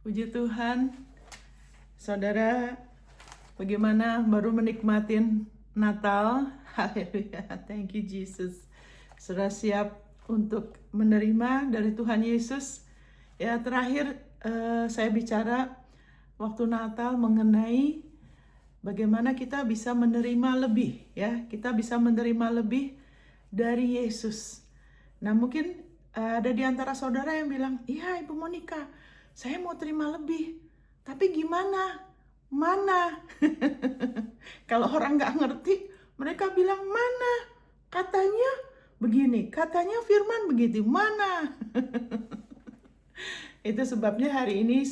Puji Tuhan, saudara, bagaimana baru menikmatin Natal? Haleluya, thank you Jesus. Sudah siap untuk menerima dari Tuhan Yesus. Ya, terakhir saya bicara waktu Natal mengenai bagaimana kita bisa menerima lebih, ya. Kita bisa menerima lebih dari Yesus. Nah, mungkin ada di antara saudara yang bilang, "Iya, Ibu Monica, saya mau terima lebih. Tapi gimana? Mana?" Kalau orang nggak ngerti, mereka bilang, "Mana? Katanya begini, katanya firman begitu. Mana?" Itu sebabnya hari ini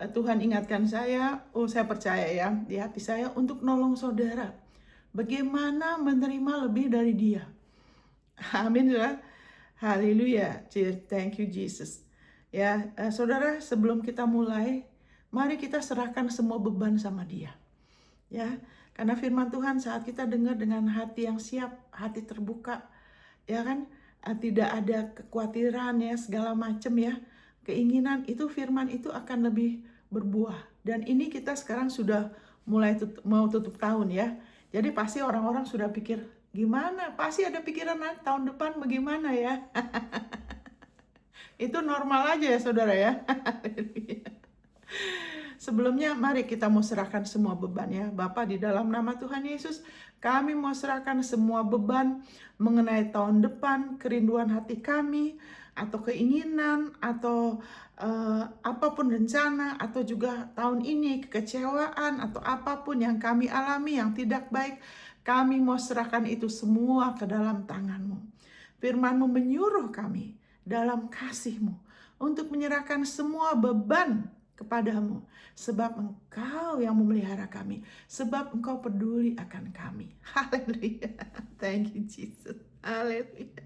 Tuhan ingatkan saya, saya percaya ya, di hati saya untuk nolong saudara. Bagaimana menerima lebih dari Dia. Amin ya. Haleluya. Thank you Jesus. Ya, saudara, sebelum kita mulai, mari kita serahkan semua beban sama Dia. Ya, karena firman Tuhan saat kita dengar dengan hati yang siap, hati terbuka, ya kan, tidak ada kekhawatiran ya, segala macam ya, keinginan itu, firman itu akan lebih berbuah. Dan ini kita sekarang sudah mulai mau tutup tahun ya. Jadi pasti orang-orang sudah pikir, gimana? Pasti ada pikiran tahun depan bagaimana ya. Itu normal aja ya saudara ya. Sebelumnya mari kita mau serahkan semua beban ya. Bapa, di dalam nama Tuhan Yesus, kami mau serahkan semua beban mengenai tahun depan, kerinduan hati kami, atau keinginan, atau apapun rencana, atau juga tahun ini kekecewaan, atau apapun yang kami alami yang tidak baik. Kami mau serahkan itu semua ke dalam tangan-Mu. Firman-Mu menyuruh kami dalam kasih-Mu untuk menyerahkan semua beban kepadamu, sebab Engkau yang memelihara kami, sebab Engkau peduli akan kami. Haleluya. Thank you Jesus. Haleluya.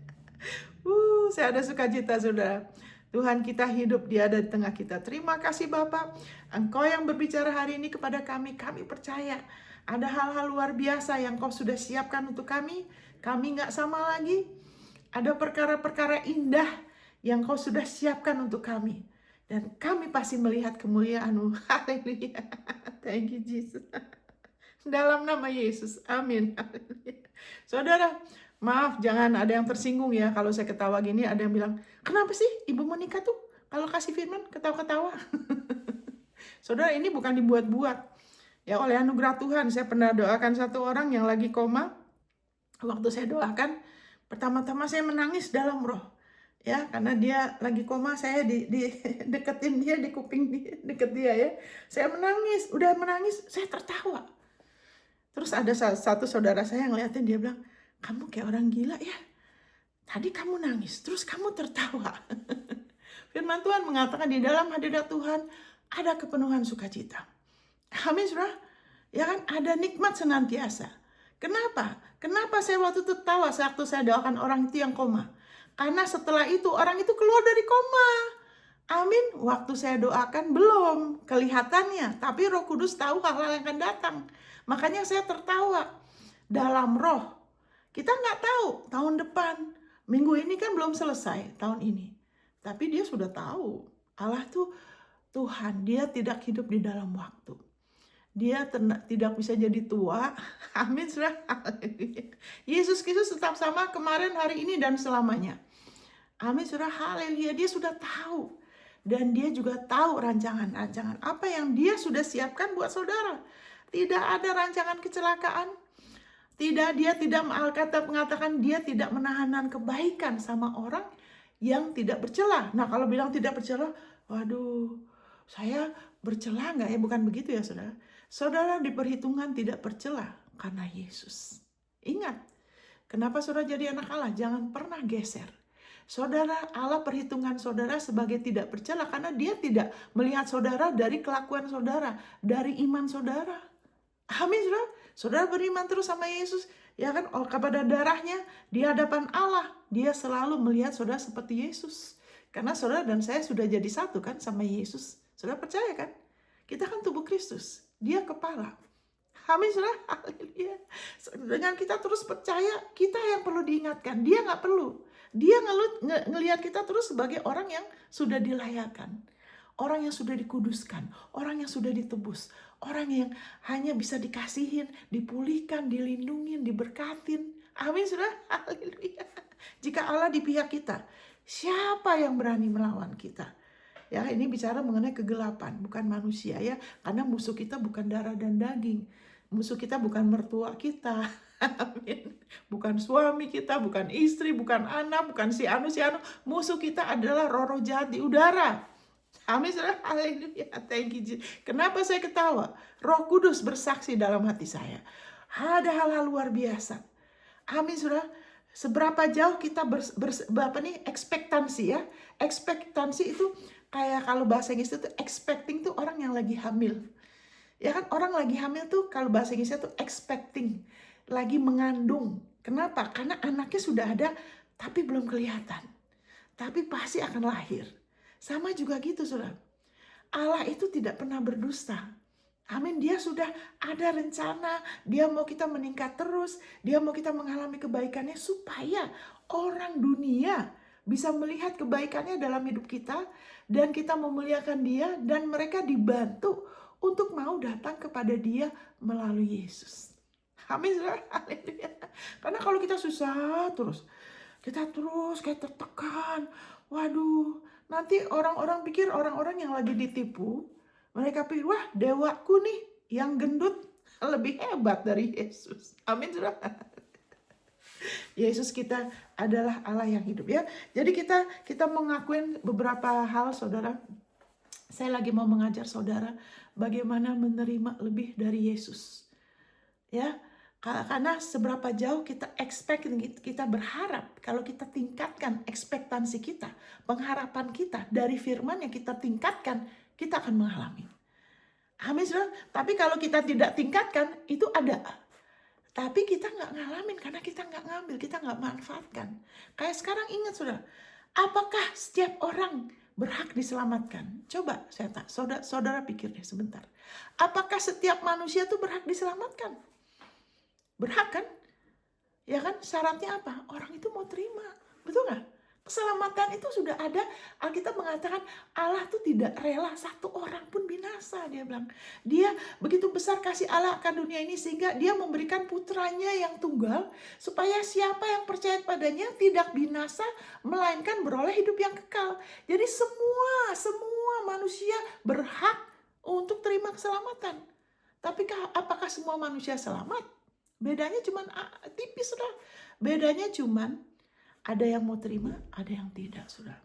Saya ada sukacita saudara. Tuhan kita hidup, Dia ada di tengah kita. Terima kasih Bapak, Engkau yang berbicara hari ini kepada kami. Kami percaya ada hal-hal luar biasa yang Kau sudah siapkan untuk kami. Kami nggak sama lagi. Ada perkara-perkara indah yang Kau sudah siapkan untuk kami. Dan kami pasti melihat kemuliaan-Mu. Haleluya. Thank you Jesus. Dalam nama Yesus. Amin. Haleluya. Saudara, maaf jangan ada yang tersinggung ya kalau saya ketawa gini. Ada yang bilang, kenapa sih Ibu Monica tuh kalau kasih firman ketawa-ketawa? Saudara, ini bukan dibuat-buat. Ya, oleh anugerah Tuhan, saya pernah doakan satu orang yang lagi koma. Waktu saya doakan, pertama-tama saya menangis dalam roh. Ya, karena dia lagi koma, saya deketin dia di kuping dia, deket dia ya. Saya menangis, udah menangis, saya tertawa. Terus ada satu saudara saya yang ngeliatin, dia bilang, kamu kayak orang gila ya. Tadi kamu nangis, terus kamu tertawa. Firman Tuhan mengatakan di dalam hadirat Tuhan ada kepenuhan sukacita. Amin, saudara. Ya kan, ada nikmat senantiasa. Kenapa? Kenapa saya waktu itu tertawa waktu saya doakan orang itu yang koma? Karena setelah itu orang itu keluar dari koma. Amin. Waktu saya doakan belum kelihatannya, tapi Roh Kudus tahu hal-hal yang akan datang. Makanya saya tertawa dalam roh. Kita nggak tahu tahun depan. Minggu ini kan belum selesai tahun ini. Tapi dia sudah tahu. Allah tuh Tuhan, Dia tidak hidup di dalam waktu. Dia tidak bisa jadi tua. Amin, saudara. Yesus Kristus tetap sama kemarin, hari ini, dan selamanya. Amin, saudara. Haleluya. Dia sudah tahu. Dan Dia juga tahu rancangan-rancangan apa yang Dia sudah siapkan buat saudara. Tidak ada rancangan kecelakaan. Dia tidak, Alkitab mengatakan Dia tidak menahanan kebaikan sama orang yang tidak bercela. Nah, kalau bilang tidak bercela, waduh, saya bercela nggak ya? Bukan begitu ya, saudara. Saudara diperhitungan tidak bercela karena Yesus. Ingat, kenapa saudara jadi anak Allah? Jangan pernah geser. Saudara, Allah perhitungan saudara sebagai tidak bercela karena Dia tidak melihat saudara dari kelakuan saudara, dari iman saudara. Amin, saudara. Saudara beriman terus sama Yesus, ya kan? Kepada darahnya di hadapan Allah, Dia selalu melihat saudara seperti Yesus. Karena saudara dan saya sudah jadi satu kan sama Yesus. Saudara percaya kan? Kita kan tubuh Kristus. Dia kepala. Amin, saudara. Haleluya. Dengan kita terus percaya, kita yang perlu diingatkan. Dia nggak perlu. Dia ngelihat kita terus sebagai orang yang sudah dilayakkan. orang yang sudah dikuduskan, orang yang sudah ditebus, orang yang hanya bisa dikasihin, dipulihkan, dilindungin, diberkatin. Amin, saudara. Haleluya. Jika Allah di pihak kita, siapa yang berani melawan kita? Ya, ini bicara mengenai kegelapan, bukan manusia ya. Karena musuh kita bukan darah dan daging. Musuh kita bukan mertua kita. Amin. Bukan suami kita, bukan istri, bukan anak, bukan si anu. Musuh kita adalah roh-roh jahat di udara. Amin, saudara. Haleluya. Thank you, Jesus. Kenapa saya ketawa? Roh Kudus bersaksi dalam hati saya. Ada hal-hal luar biasa. Amin, saudara. Seberapa jauh kita ekspektansi ya. Ekspektansi itu kayak kalau bahasa Inggris itu expecting tuh orang yang lagi hamil. Ya kan, orang lagi hamil tuh kalau bahasa Inggrisnya tuh expecting. Lagi mengandung. Kenapa? Karena anaknya sudah ada tapi belum kelihatan. Tapi pasti akan lahir. Sama juga gitu, saudara. Allah itu tidak pernah berdusta. Amin, dia sudah ada rencana, dia mau kita meningkat terus, dia mau kita mengalami kebaikannya supaya orang dunia bisa melihat kebaikannya dalam hidup kita dan kita memuliakan dia dan mereka dibantu untuk mau datang kepada dia melalui Yesus. Amin, saudara. Haleluya. Karena kalau kita susah terus, kita terus kayak tertekan, waduh, nanti orang-orang pikir orang-orang yang lagi ditipu, mereka pikir, wah dewaku nih yang gendut lebih hebat dari Yesus. Amin, saudara. Yesus kita adalah Allah yang hidup ya. Jadi kita mengakuin beberapa hal, saudara. Saya lagi mau mengajar saudara bagaimana menerima lebih dari Yesus. Ya, karena seberapa jauh kita kita berharap, kalau kita tingkatkan ekspektansi kita, pengharapan kita dari firman yang kita tingkatkan, kita akan mengalami. Amin, saudara. Tapi kalau kita tidak tingkatkan, itu ada. Tapi kita nggak ngalamin karena kita nggak ngambil, kita nggak manfaatkan. Kayak sekarang ingat, saudara, apakah setiap orang berhak diselamatkan? Coba saudara pikir deh sebentar. Apakah setiap manusia tuh berhak diselamatkan? Berhak kan? Ya kan, syaratnya apa? Orang itu mau terima. Betul nggak? Keselamatan itu sudah ada. Alkitab mengatakan Allah tuh tidak rela satu orang pun binasa. Dia bilang, dia begitu besar kasih Allah akan dunia ini sehingga dia memberikan putranya yang tunggal supaya siapa yang percaya padanya tidak binasa melainkan beroleh hidup yang kekal. Jadi semua manusia berhak untuk terima keselamatan. Tapi apakah semua manusia selamat? Bedanya cuman tipis, saudara. Bedanya cuman ada yang mau terima, ada yang tidak, saudara.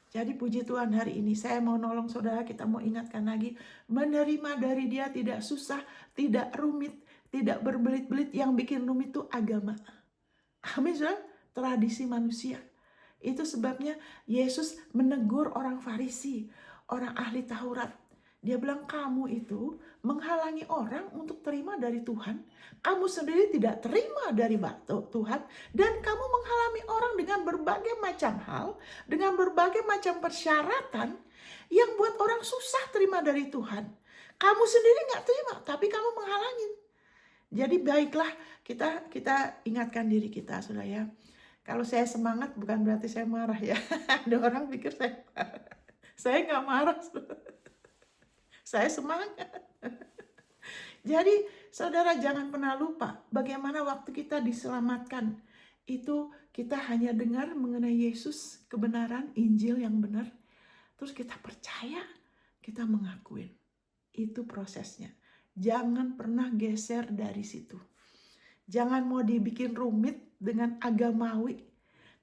Jadi puji Tuhan, hari ini saya mau nolong saudara, kita mau ingatkan lagi, menerima dari dia tidak susah, tidak rumit, tidak berbelit-belit. Yang bikin rumit itu agama. Amin, saudara. Tradisi manusia. Itu sebabnya Yesus menegur orang Farisi, orang ahli Taurat. Dia bilang, kamu itu menghalangi orang untuk terima dari Tuhan. Kamu sendiri tidak terima dari Tuhan. Dan kamu menghalangi orang dengan berbagai macam hal, dengan berbagai macam persyaratan yang buat orang susah terima dari Tuhan. Kamu sendiri gak terima, tapi kamu menghalangi. Jadi baiklah, kita ingatkan diri kita, saudara ya. Kalau saya semangat bukan berarti saya marah ya. Ada orang pikir saya marah. Saya gak marah, saudara. Saya semangat. Jadi saudara jangan pernah lupa bagaimana waktu kita diselamatkan. Itu kita hanya dengar mengenai Yesus, kebenaran, Injil yang benar. Terus kita percaya, kita mengakuin. Itu prosesnya. Jangan pernah geser dari situ. Jangan mau dibikin rumit dengan agamawi.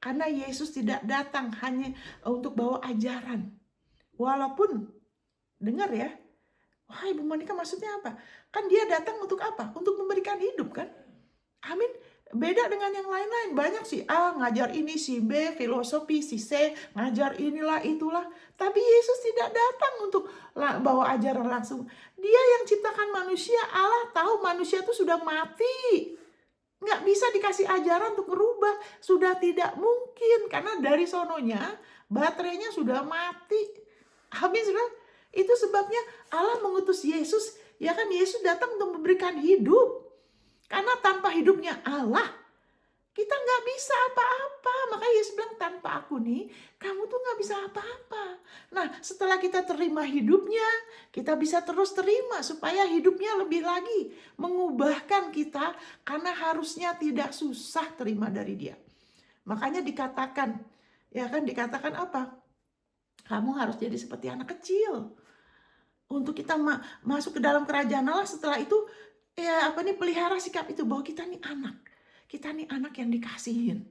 Karena Yesus tidak datang hanya untuk bawa ajaran. Walaupun, dengar ya, wah, Ibu Monica maksudnya apa? Kan dia datang untuk apa? Untuk memberikan hidup kan? Amin. Beda dengan yang lain-lain. Banyak si A ngajar ini, si B filosofi, si C ngajar inilah itulah. Tapi Yesus tidak datang untuk bawa ajaran langsung. Dia yang ciptakan manusia. Allah tahu manusia itu sudah mati. Nggak bisa dikasih ajaran untuk merubah. Sudah tidak mungkin. Karena dari sononya baterainya sudah mati. Amin, saudara. Itu sebabnya Allah mengutus Yesus, ya kan, Yesus datang untuk memberikan hidup. Karena tanpa hidupnya Allah, Kita nggak bisa apa-apa. Makanya Yesus bilang, tanpa aku nih, kamu tuh nggak bisa apa-apa. Nah, setelah kita terima hidupnya, kita bisa terus terima supaya hidupnya lebih lagi mengubahkan kita, karena harusnya tidak susah terima dari Dia. Makanya dikatakan, ya kan, dikatakan apa? Kamu harus jadi seperti anak kecil. Untuk kita masuk ke dalam kerajaan Allah, setelah itu ya pelihara sikap itu, bahwa kita nih anak. Kita nih anak yang dikasihin.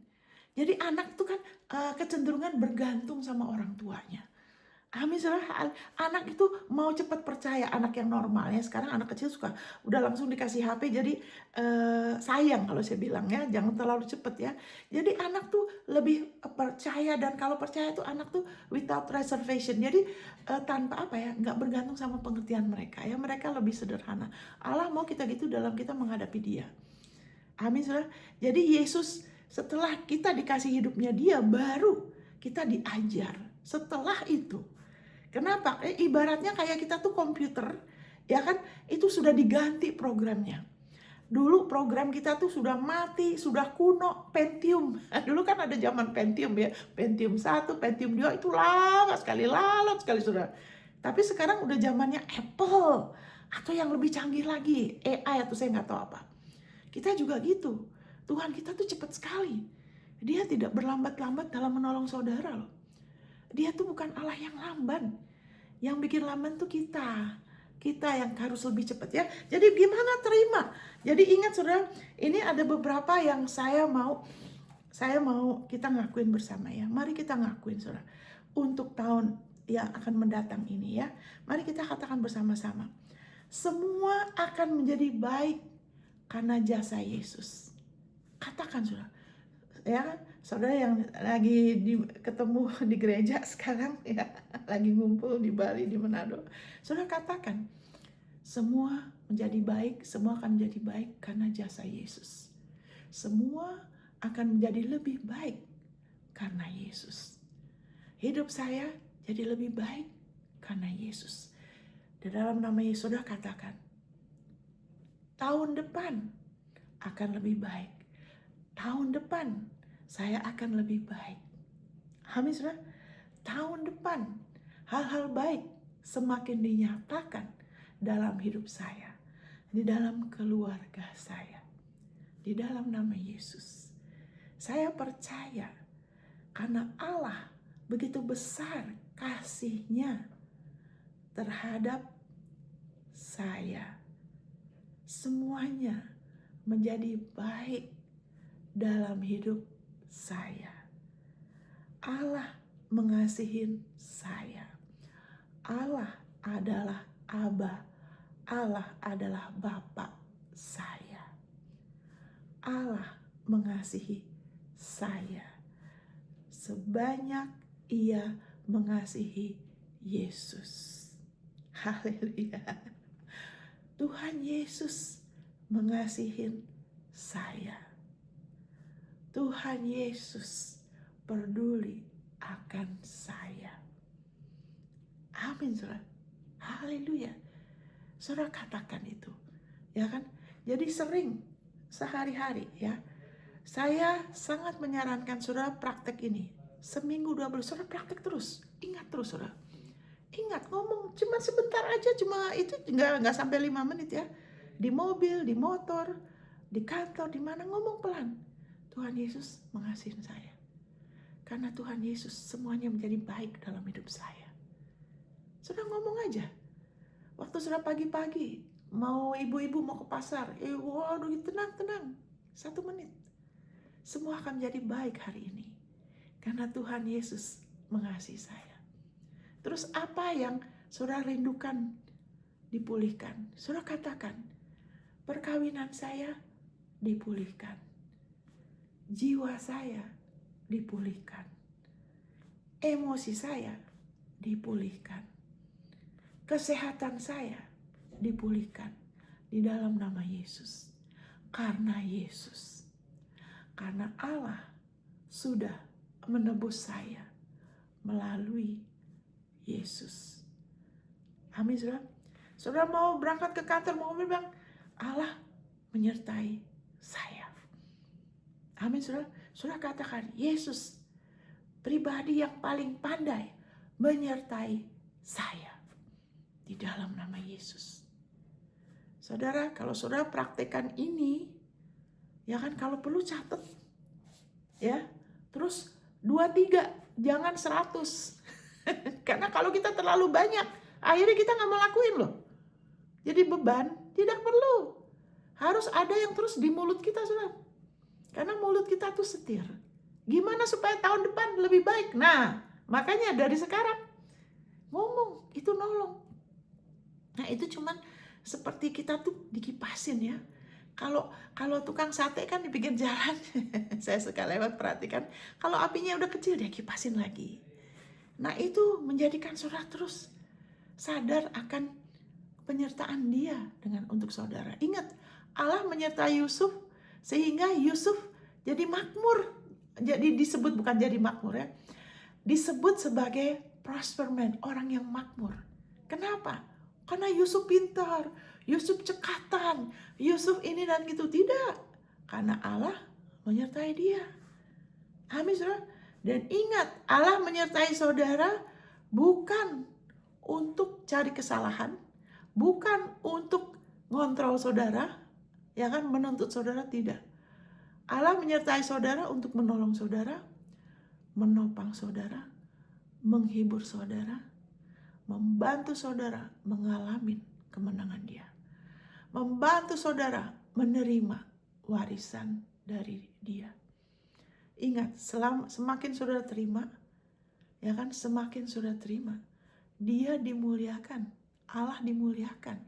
Jadi anak itu kan kecenderungan bergantung sama orang tuanya. Amin, saudara. Anak itu mau cepat percaya, anak yang normal ya. Sekarang anak kecil suka udah langsung dikasih HP, jadi sayang kalau saya bilang ya, jangan terlalu cepat ya. Jadi anak tuh lebih percaya, dan kalau percaya tuh anak tuh without reservation. Jadi tanpa nggak bergantung sama pengertian mereka ya. Mereka lebih sederhana. Allah mau kita gitu dalam kita menghadapi Dia. Amin, saudara. Jadi Yesus, setelah kita dikasih hidupnya Dia, baru kita diajar. Setelah itu, kenapa? Ibaratnya kayak kita tuh komputer, ya kan? Itu sudah diganti programnya. Dulu program kita tuh sudah mati, sudah kuno, Pentium. Dulu kan ada zaman Pentium ya, Pentium 1, Pentium 2, itu lama sekali, lalot sekali sudah. Tapi sekarang udah zamannya Apple, atau yang lebih canggih lagi, AI atau saya nggak tahu apa. Kita juga gitu. Tuhan kita tuh cepat sekali. Dia tidak berlambat-lambat dalam menolong saudara loh. Dia tuh bukan Allah yang lamban. Yang bikin lamban tuh kita. Kita yang harus lebih cepat ya. Jadi gimana terima? Jadi ingat saudara, ini ada beberapa yang saya mau kita ngakuin bersama ya. Mari kita ngakuin saudara. Untuk tahun yang akan mendatang ini ya. Mari kita katakan bersama-sama. Semua akan menjadi baik karena jasa Yesus. Katakan saudara. Ya kan? Saudara yang lagi ketemu di gereja sekarang ya, lagi ngumpul di Bali, di Manado, saudara katakan, semua menjadi baik, semua akan menjadi baik karena jasa Yesus. Semua akan menjadi lebih baik karena Yesus. Hidup saya jadi lebih baik karena Yesus. Di dalam nama Yesus, saudara katakan, tahun depan akan lebih baik. Tahun depan saya akan lebih baik. Amin, saudara. Tahun depan hal-hal baik semakin dinyatakan dalam hidup saya, di dalam keluarga saya, di dalam nama Yesus. Saya percaya karena Allah begitu besar kasih-Nya terhadap saya, semuanya menjadi baik dalam hidup saya. Allah mengasihi saya. Allah adalah Aba. Allah adalah Bapa saya. Allah mengasihi saya sebanyak Ia mengasihi Yesus. Haleluya. Tuhan Yesus mengasihi saya. Tuhan Yesus peduli akan saya. Amin, saudara. Haleluya. Saudara katakan itu, ya kan? Jadi sering sehari-hari ya, saya sangat menyarankan saudara praktek ini. Seminggu 2 bulan, saudara praktek terus. Ingat terus saudara. Ingat, ngomong cuma sebentar aja, cuma itu nggak sampai 5 menit ya. Di mobil, di motor, di kantor, di mana, ngomong pelan. Tuhan Yesus mengasihi saya. Karena Tuhan Yesus semuanya menjadi baik dalam hidup saya. Sudah ngomong aja. Waktu sudah pagi-pagi, mau ibu-ibu mau ke pasar, waduh tenang, 1 menit. Semua akan menjadi baik hari ini. Karena Tuhan Yesus mengasihi saya. Terus apa yang saudara rindukan dipulihkan? Saudara katakan, perkawinan saya dipulihkan. Jiwa saya dipulihkan. Emosi saya dipulihkan. Kesehatan saya dipulihkan di dalam nama Yesus. Karena Yesus. Karena Allah sudah menebus saya melalui Yesus. Amin, saudara. Saudara mau berangkat ke kantor, mau bilang, Allah menyertai saya. Amin, saudara. Saudara katakan, Yesus pribadi yang paling pandai menyertai saya di dalam nama Yesus. Saudara, kalau saudara praktekkan ini, ya kan, kalau perlu catat, ya. Terus 2, 3, jangan 100. Karena kalau kita terlalu banyak, akhirnya kita nggak mau lakuin loh. Jadi beban tidak perlu. Harus ada yang terus di mulut kita, saudara. Karena mulut kita tuh setir. Gimana supaya tahun depan lebih baik? Nah, makanya dari sekarang ngomong, itu nolong. Nah, itu cuman seperti kita tuh dikipasin ya. Kalau tukang sate kan di pinggir jalan, saya suka lewat perhatikan. Kalau apinya udah kecil, dia kipasin lagi. Nah, itu menjadikan saudara terus sadar akan penyertaan dia untuk saudara. Ingat, Allah menyertai Yusuf sehingga Yusuf jadi makmur. Jadi disebut, bukan jadi makmur ya, disebut sebagai prosper man, orang yang makmur. Kenapa? Karena Yusuf pintar, Yusuf cekatan, Yusuf ini dan gitu. Tidak, karena Allah menyertai dia. Amin, saudara. Dan ingat, Allah menyertai saudara bukan untuk cari kesalahan, bukan untuk ngontrol saudara, ya kan, menuntut saudara, tidak. Allah menyertai saudara untuk menolong saudara, menopang saudara, menghibur saudara, membantu saudara mengalami kemenangan dia, membantu saudara menerima warisan dari dia. Ingat, semakin saudara terima, ya kan, semakin saudara terima, dia dimuliakan, Allah dimuliakan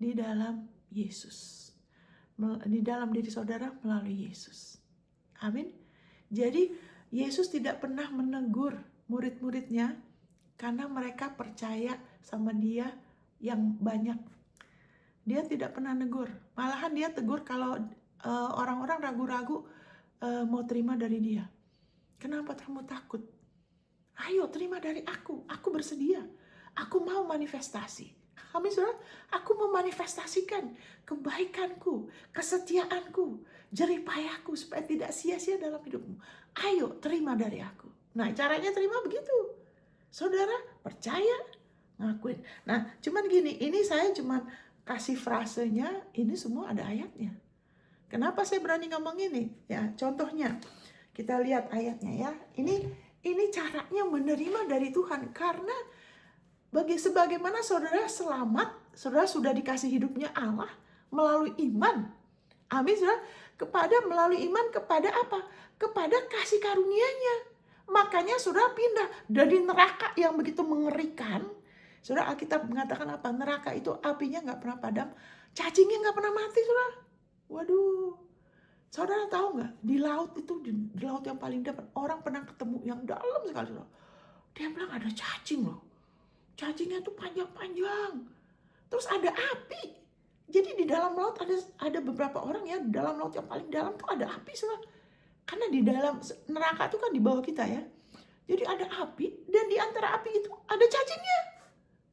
di dalam Yesus, di dalam diri saudara melalui Yesus. Amin. Jadi Yesus tidak pernah menegur murid-muridnya karena mereka percaya sama dia yang banyak. Dia tidak pernah negur. Malahan dia tegur kalau orang-orang ragu-ragu mau terima dari dia. Kenapa kamu takut? Ayo terima dari aku bersedia. Aku mau manifestasi. Amin, saudara. Aku mau manifestasikan kebaikanku, kesetiaanku, jeripayahku supaya tidak sia-sia dalam hidupmu. Ayo terima dari aku. Nah, caranya terima begitu. Saudara percaya, ngakuin. Nah, cuman gini, ini saya cuman kasih frasenya, ini semua ada ayatnya. Kenapa saya berani ngomong ini? Ya, contohnya kita lihat ayatnya ya. Ini caranya menerima dari Tuhan, karena sebagaimana saudara selamat, saudara sudah dikasih hidupnya Allah melalui iman. Amin, saudara. Melalui iman kepada apa? Kepada kasih karunia-Nya. Makanya saudara pindah dari neraka yang begitu mengerikan. Saudara, Alkitab mengatakan apa? Neraka itu apinya nggak pernah padam, cacingnya nggak pernah mati, saudara. Waduh, saudara tahu nggak? Di laut itu, di laut yang paling dalam, orang pernah ketemu yang dalam sekali, saudara. Dia bilang ada cacing loh. Cacingnya tuh panjang-panjang. Terus ada api. Jadi di dalam laut ada beberapa orang ya, di dalam laut yang paling dalam tuh ada api, saudara. Karena di dalam neraka itu kan di bawah kita ya. Jadi ada api, dan di antara api itu ada cacingnya.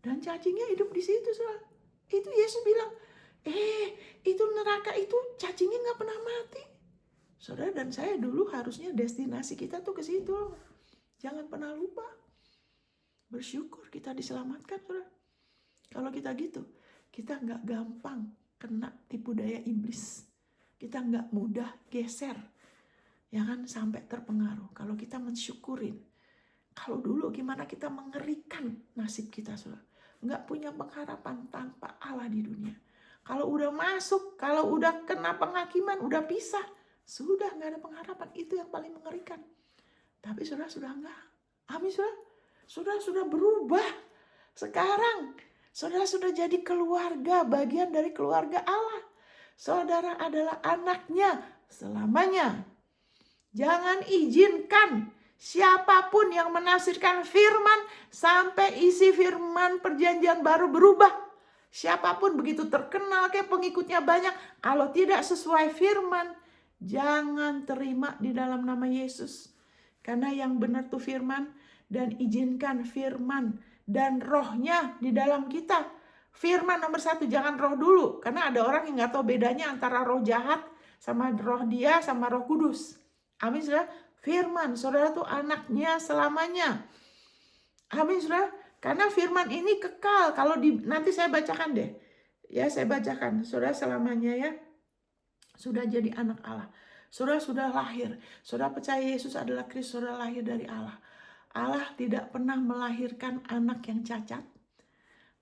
Dan cacingnya hidup di situ, saudara. Itu Yesus bilang, itu neraka itu cacingnya nggak pernah mati. Saudara dan saya dulu harusnya destinasi kita tuh ke situ loh. Jangan pernah lupa. Bersyukur kita diselamatkan, saudara. Kalau kita gitu, kita nggak gampang kena tipu daya iblis. Kita nggak mudah geser, ya kan, sampai terpengaruh. Kalau kita mensyukurin. Kalau dulu gimana kita mengerikan nasib kita, saudara. Nggak punya pengharapan tanpa Allah di dunia. Kalau udah masuk, kalau udah kena penghakiman, udah pisah, sudah nggak ada pengharapan. Itu yang paling mengerikan. Tapi saudara sudah nggak. Amin, saudara. Saudara sudah berubah. Sekarang saudara sudah jadi keluarga, bagian dari keluarga Allah. Saudara adalah anaknya selamanya. Jangan izinkan siapapun yang menafsirkan firman sampai isi firman perjanjian baru berubah. Siapapun begitu terkenal kayak pengikutnya banyak, kalau tidak sesuai firman, jangan terima di dalam nama Yesus. Karena yang benar tuh firman, dan izinkan firman dan rohnya di dalam kita. Firman nomor 1, jangan roh dulu. Karena ada orang yang gak tahu bedanya antara roh jahat sama roh dia sama roh kudus. Amin saudara. Firman, saudara tuh anaknya selamanya. Amin saudara. Karena firman ini kekal. Kalau nanti saya bacakan deh. Ya, saya bacakan. Saudara selamanya ya sudah jadi anak Allah. Saudara sudah lahir. Saudara percaya Yesus adalah Kristus, saudara lahir dari Allah. Allah tidak pernah melahirkan anak yang cacat.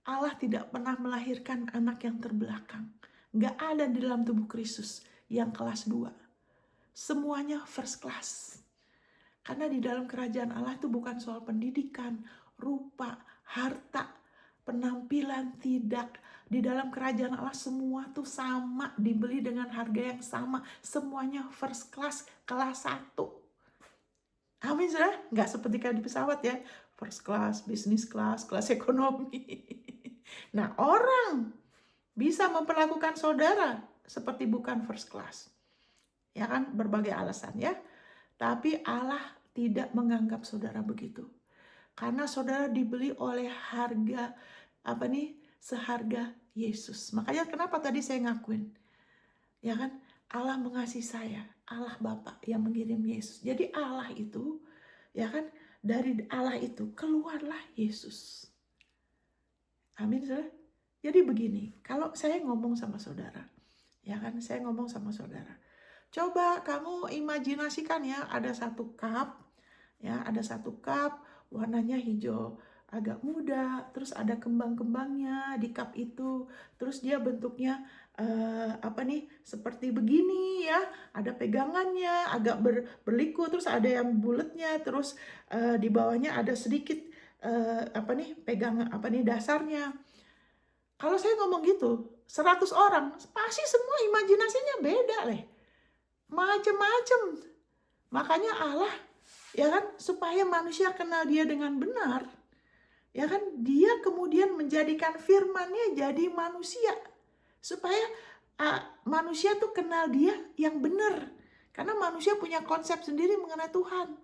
Allah tidak pernah melahirkan anak yang terbelakang. Gak ada di dalam tubuh Kristus yang kelas 2. Semuanya first class. Karena di dalam kerajaan Allah itu bukan soal pendidikan, rupa, harta, penampilan, tidak. Di dalam kerajaan Allah semua tuh sama, dibeli dengan harga yang sama. Semuanya first class, kelas 1. Amin saudara? Nggak seperti kayak di pesawat ya. First class, business class, kelas ekonomi. Nah, orang bisa memperlakukan saudara seperti bukan first class. Ya kan, berbagai alasan ya. Tapi Allah tidak menganggap saudara begitu. Karena saudara dibeli oleh harga, seharga Yesus. Makanya kenapa tadi saya ngakuin. Ya kan, Allah mengasihi saya, Allah Bapa yang mengirim Yesus. Jadi Allah itu, ya kan, dari Allah itu keluarlah Yesus. Amin saudara. Jadi begini, kalau saya ngomong sama saudara, ya kan, saya ngomong sama saudara. Coba kamu imajinasikan ya, ada satu cup, warnanya hijau agak muda, terus ada kembang-kembangnya di cup itu, terus dia bentuknya seperti begini ya, ada pegangannya, agak berliku, terus ada yang bulatnya, terus di bawahnya ada sedikit pegangan dasarnya. Kalau saya ngomong gitu, 100 orang pasti semua imajinasinya beda macem-macem. Makanya Allah, ya kan, supaya manusia kenal dia dengan benar, ya kan, dia kemudian menjadikan firman-Nya jadi manusia, supaya manusia tuh kenal dia yang benar. Karena manusia punya konsep sendiri mengenai Tuhan.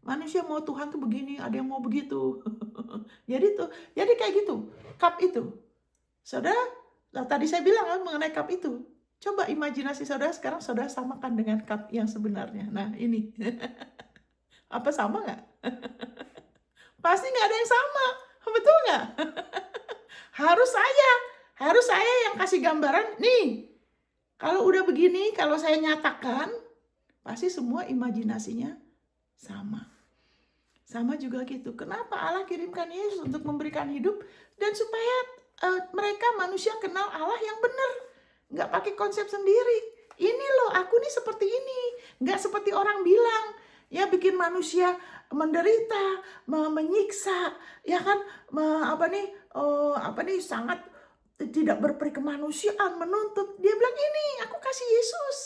Manusia mau Tuhan tuh begini, ada yang mau begitu. Jadi kayak gitu, cup itu. Saudara, tadi saya bilang kan mengenai cup itu. Coba imajinasi saudara sekarang saudara samakan dengan cup yang sebenarnya. Nah ini, apa sama nggak? Pasti nggak ada yang sama, betul nggak? Harus saya yang kasih gambaran. Nih, kalau udah begini, kalau saya nyatakan, pasti semua imajinasinya sama. Sama juga gitu. Kenapa Allah kirimkan Yesus untuk memberikan hidup dan supaya mereka manusia kenal Allah yang benar. Nggak pakai konsep sendiri. Ini loh, aku nih seperti ini. Nggak seperti orang bilang. Ya bikin manusia menderita, menyiksa, ya kan, sangat tidak berperikemanusiaan, menuntut. Dia bilang ini, aku kasih Yesus.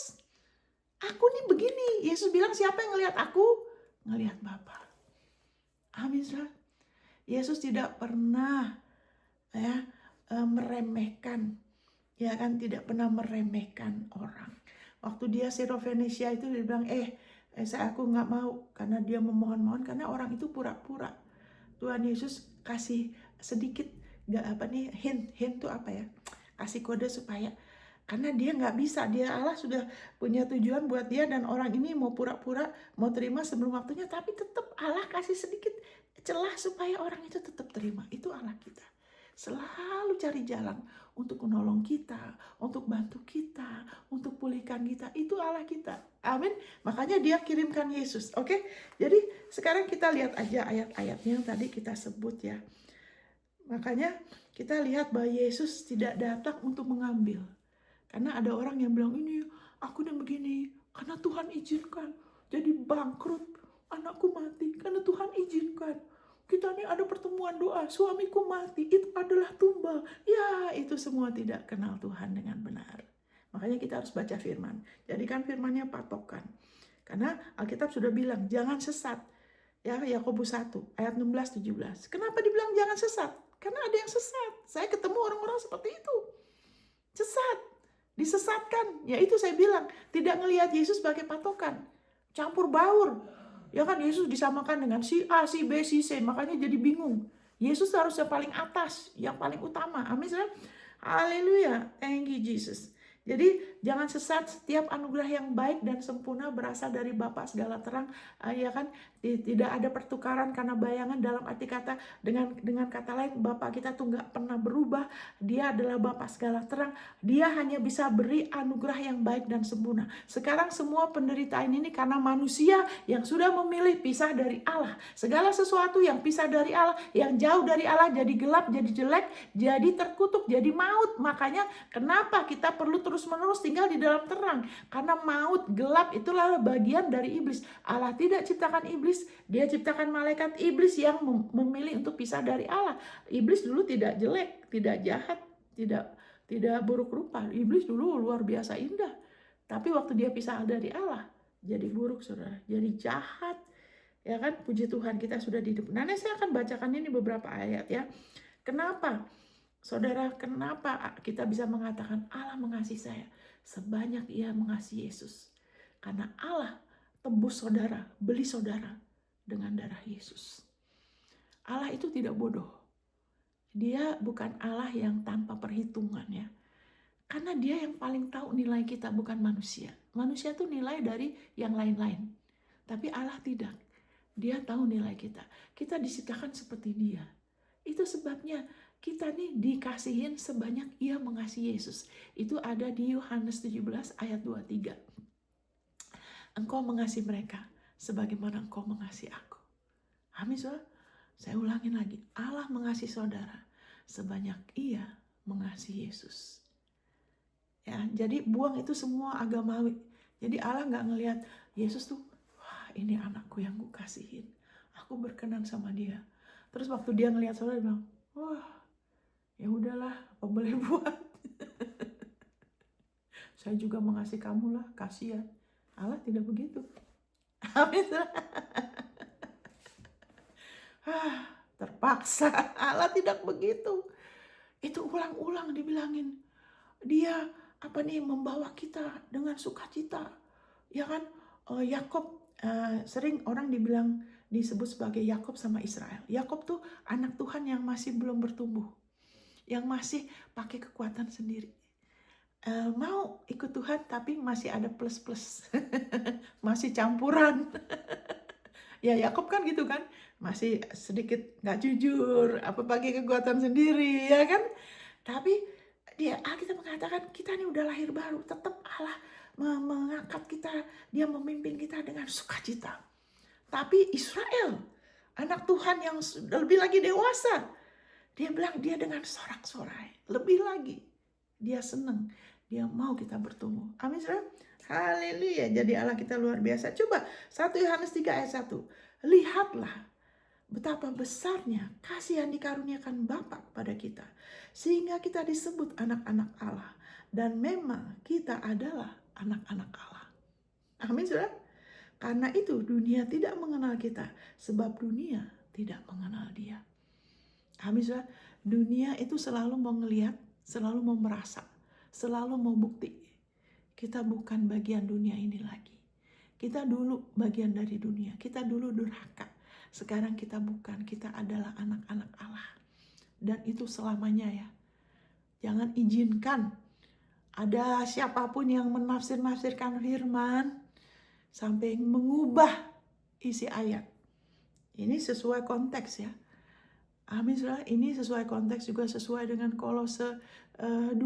Aku nih begini. Yesus bilang siapa yang ngelihat aku? Ngelihat Bapa. Amin. Yesus tidak pernah meremehkan. Ya kan, tidak pernah meremehkan orang. Waktu dia Syro-Fenisia itu dia bilang, aku nggak mau, karena dia memohon-mohon, karena orang itu pura-pura. Tuhan Yesus kasih sedikit hint itu apa ya? Kasih kode supaya, karena dia nggak bisa, Allah sudah punya tujuan buat dia dan orang ini mau pura-pura mau terima sebelum waktunya, tapi tetap Allah kasih sedikit celah supaya orang itu tetap terima. Itu Allah kita. Selalu cari jalan untuk menolong kita, untuk bantu kita, untuk pulihkan kita. Itu Allah kita. Amin. Makanya dia kirimkan Yesus. Oke? Jadi sekarang kita lihat aja ayat-ayatnya yang tadi kita sebut ya. Makanya kita lihat bahwa Yesus tidak datang untuk mengambil. Karena ada orang yang bilang, ini aku udah begini, karena Tuhan izinkan. Jadi bangkrut, anakku mati, karena Tuhan izinkan. Kita nih ada pertemuan doa, suamiku mati, itu adalah tumbal. Ya, itu semua tidak kenal Tuhan dengan benar. Makanya kita harus baca firman. Jadikan firmannya patokan. Karena Alkitab sudah bilang, jangan sesat. Ya, Yakobus 1, ayat 16-17. Kenapa dibilang jangan sesat? Karena ada yang sesat. Saya ketemu orang-orang seperti itu. Sesat. Disesatkan. Ya itu saya bilang, tidak ngelihat Yesus sebagai patokan. Campur baur. Ya kan, Yesus disamakan dengan si A, si B, si C. Makanya jadi bingung. Yesus harus yang paling atas, yang paling utama. Amin. Haleluya. Thank you Jesus. Jadi jangan sesat, setiap anugerah yang baik dan sempurna berasal dari Bapa segala terang, ya kan? Tidak ada pertukaran karena bayangan, dalam arti kata, dengan kata lain, Bapa kita tuh nggak pernah berubah. Dia adalah Bapa segala terang. Dia hanya bisa beri anugerah yang baik dan sempurna. Sekarang semua penderitaan ini karena manusia yang sudah memilih pisah dari Allah. Segala sesuatu yang pisah dari Allah, yang jauh dari Allah, jadi gelap, jadi jelek, jadi terkutuk, jadi maut. Makanya kenapa kita perlu terus-menerus tinggal di dalam terang? Karena maut, gelap itulah bagian dari iblis. Allah tidak ciptakan iblis, dia ciptakan malaikat. Iblis yang memilih untuk pisah dari Allah. Iblis dulu tidak jelek, tidak jahat, tidak buruk rupa. Iblis dulu luar biasa indah. Tapi waktu dia pisah dari Allah, jadi buruk, saudara. Jadi jahat. Ya kan, puji Tuhan kita sudah di depan. Nah, saya akan bacakan ini beberapa ayat ya. Kenapa? Saudara, kenapa kita bisa mengatakan Allah mengasihi saya sebanyak ia mengasihi Yesus? Karena Allah tebus saudara, beli saudara dengan darah Yesus. Allah itu tidak bodoh. Dia bukan Allah yang tanpa perhitungan ya. Karena dia yang paling tahu nilai kita, bukan manusia. Manusia itu nilai dari yang lain-lain. Tapi Allah tidak. Dia tahu nilai kita. Kita diciptakan seperti dia. Itu sebabnya kita nih dikasihin sebanyak ia mengasihi Yesus. Itu ada di Yohanes 17 ayat 23. Engkau mengasihi mereka sebagaimana engkau mengasihi aku. Amin, saudara. Saya ulangin lagi. Allah mengasihi saudara sebanyak ia mengasihi Yesus. Ya, jadi buang itu semua agamawi. Jadi Allah nggak ngelihat Yesus tuh, wah ini anakku yang gue kasihin. Aku berkenan sama dia. Terus waktu dia ngelihat saudara, dia bilang, wah ya udahlah, apa boleh buat. Saya juga mengasihi kamu lah, kasihan. Allah tidak begitu. Amin. Terpaksa. Allah tidak begitu. Itu ulang-ulang dibilangin. Dia membawa kita dengan sukacita. Ya kan? Yakob, sering orang disebut sebagai Yakob sama Israel. Yakob tuh anak Tuhan yang masih belum bertumbuh. Yang masih pakai kekuatan sendiri. Mau ikut Tuhan tapi masih ada plus-plus. Masih campuran. Ya Yakob kan gitu kan. Masih sedikit gak jujur. Pakai kekuatan sendiri ya kan. Tapi kita mengatakan kita ini udah lahir baru. Tetap Allah mengangkat kita. Dia memimpin kita dengan sukacita. Tapi Israel, anak Tuhan yang lebih lagi dewasa, dia bilang dia dengan sorak-sorai. Lebih lagi, dia senang. Dia mau kita bertumbuh. Amin, saudara. Haleluya. Jadi Allah kita luar biasa. Coba 1 Yohanes 3 ayat 1. Lihatlah betapa besarnya kasih yang dikaruniakan Bapa kepada kita. Sehingga kita disebut anak-anak Allah. Dan memang kita adalah anak-anak Allah. Amin, saudara. Karena itu dunia tidak mengenal kita. Sebab dunia tidak mengenal dia. Amin, saudara. Dunia itu selalu mau ngelihat, selalu mau merasa, selalu mau bukti. Kita bukan bagian dunia ini lagi. Kita dulu bagian dari dunia. Kita dulu durhaka. Sekarang kita bukan. Kita adalah anak-anak Allah. Dan itu selamanya ya. Jangan izinkan ada siapapun yang menafsir-nafsirkan firman sampai mengubah isi ayat. Ini sesuai konteks ya. Amin, saudara. Ini sesuai konteks, juga sesuai dengan Kolose 2.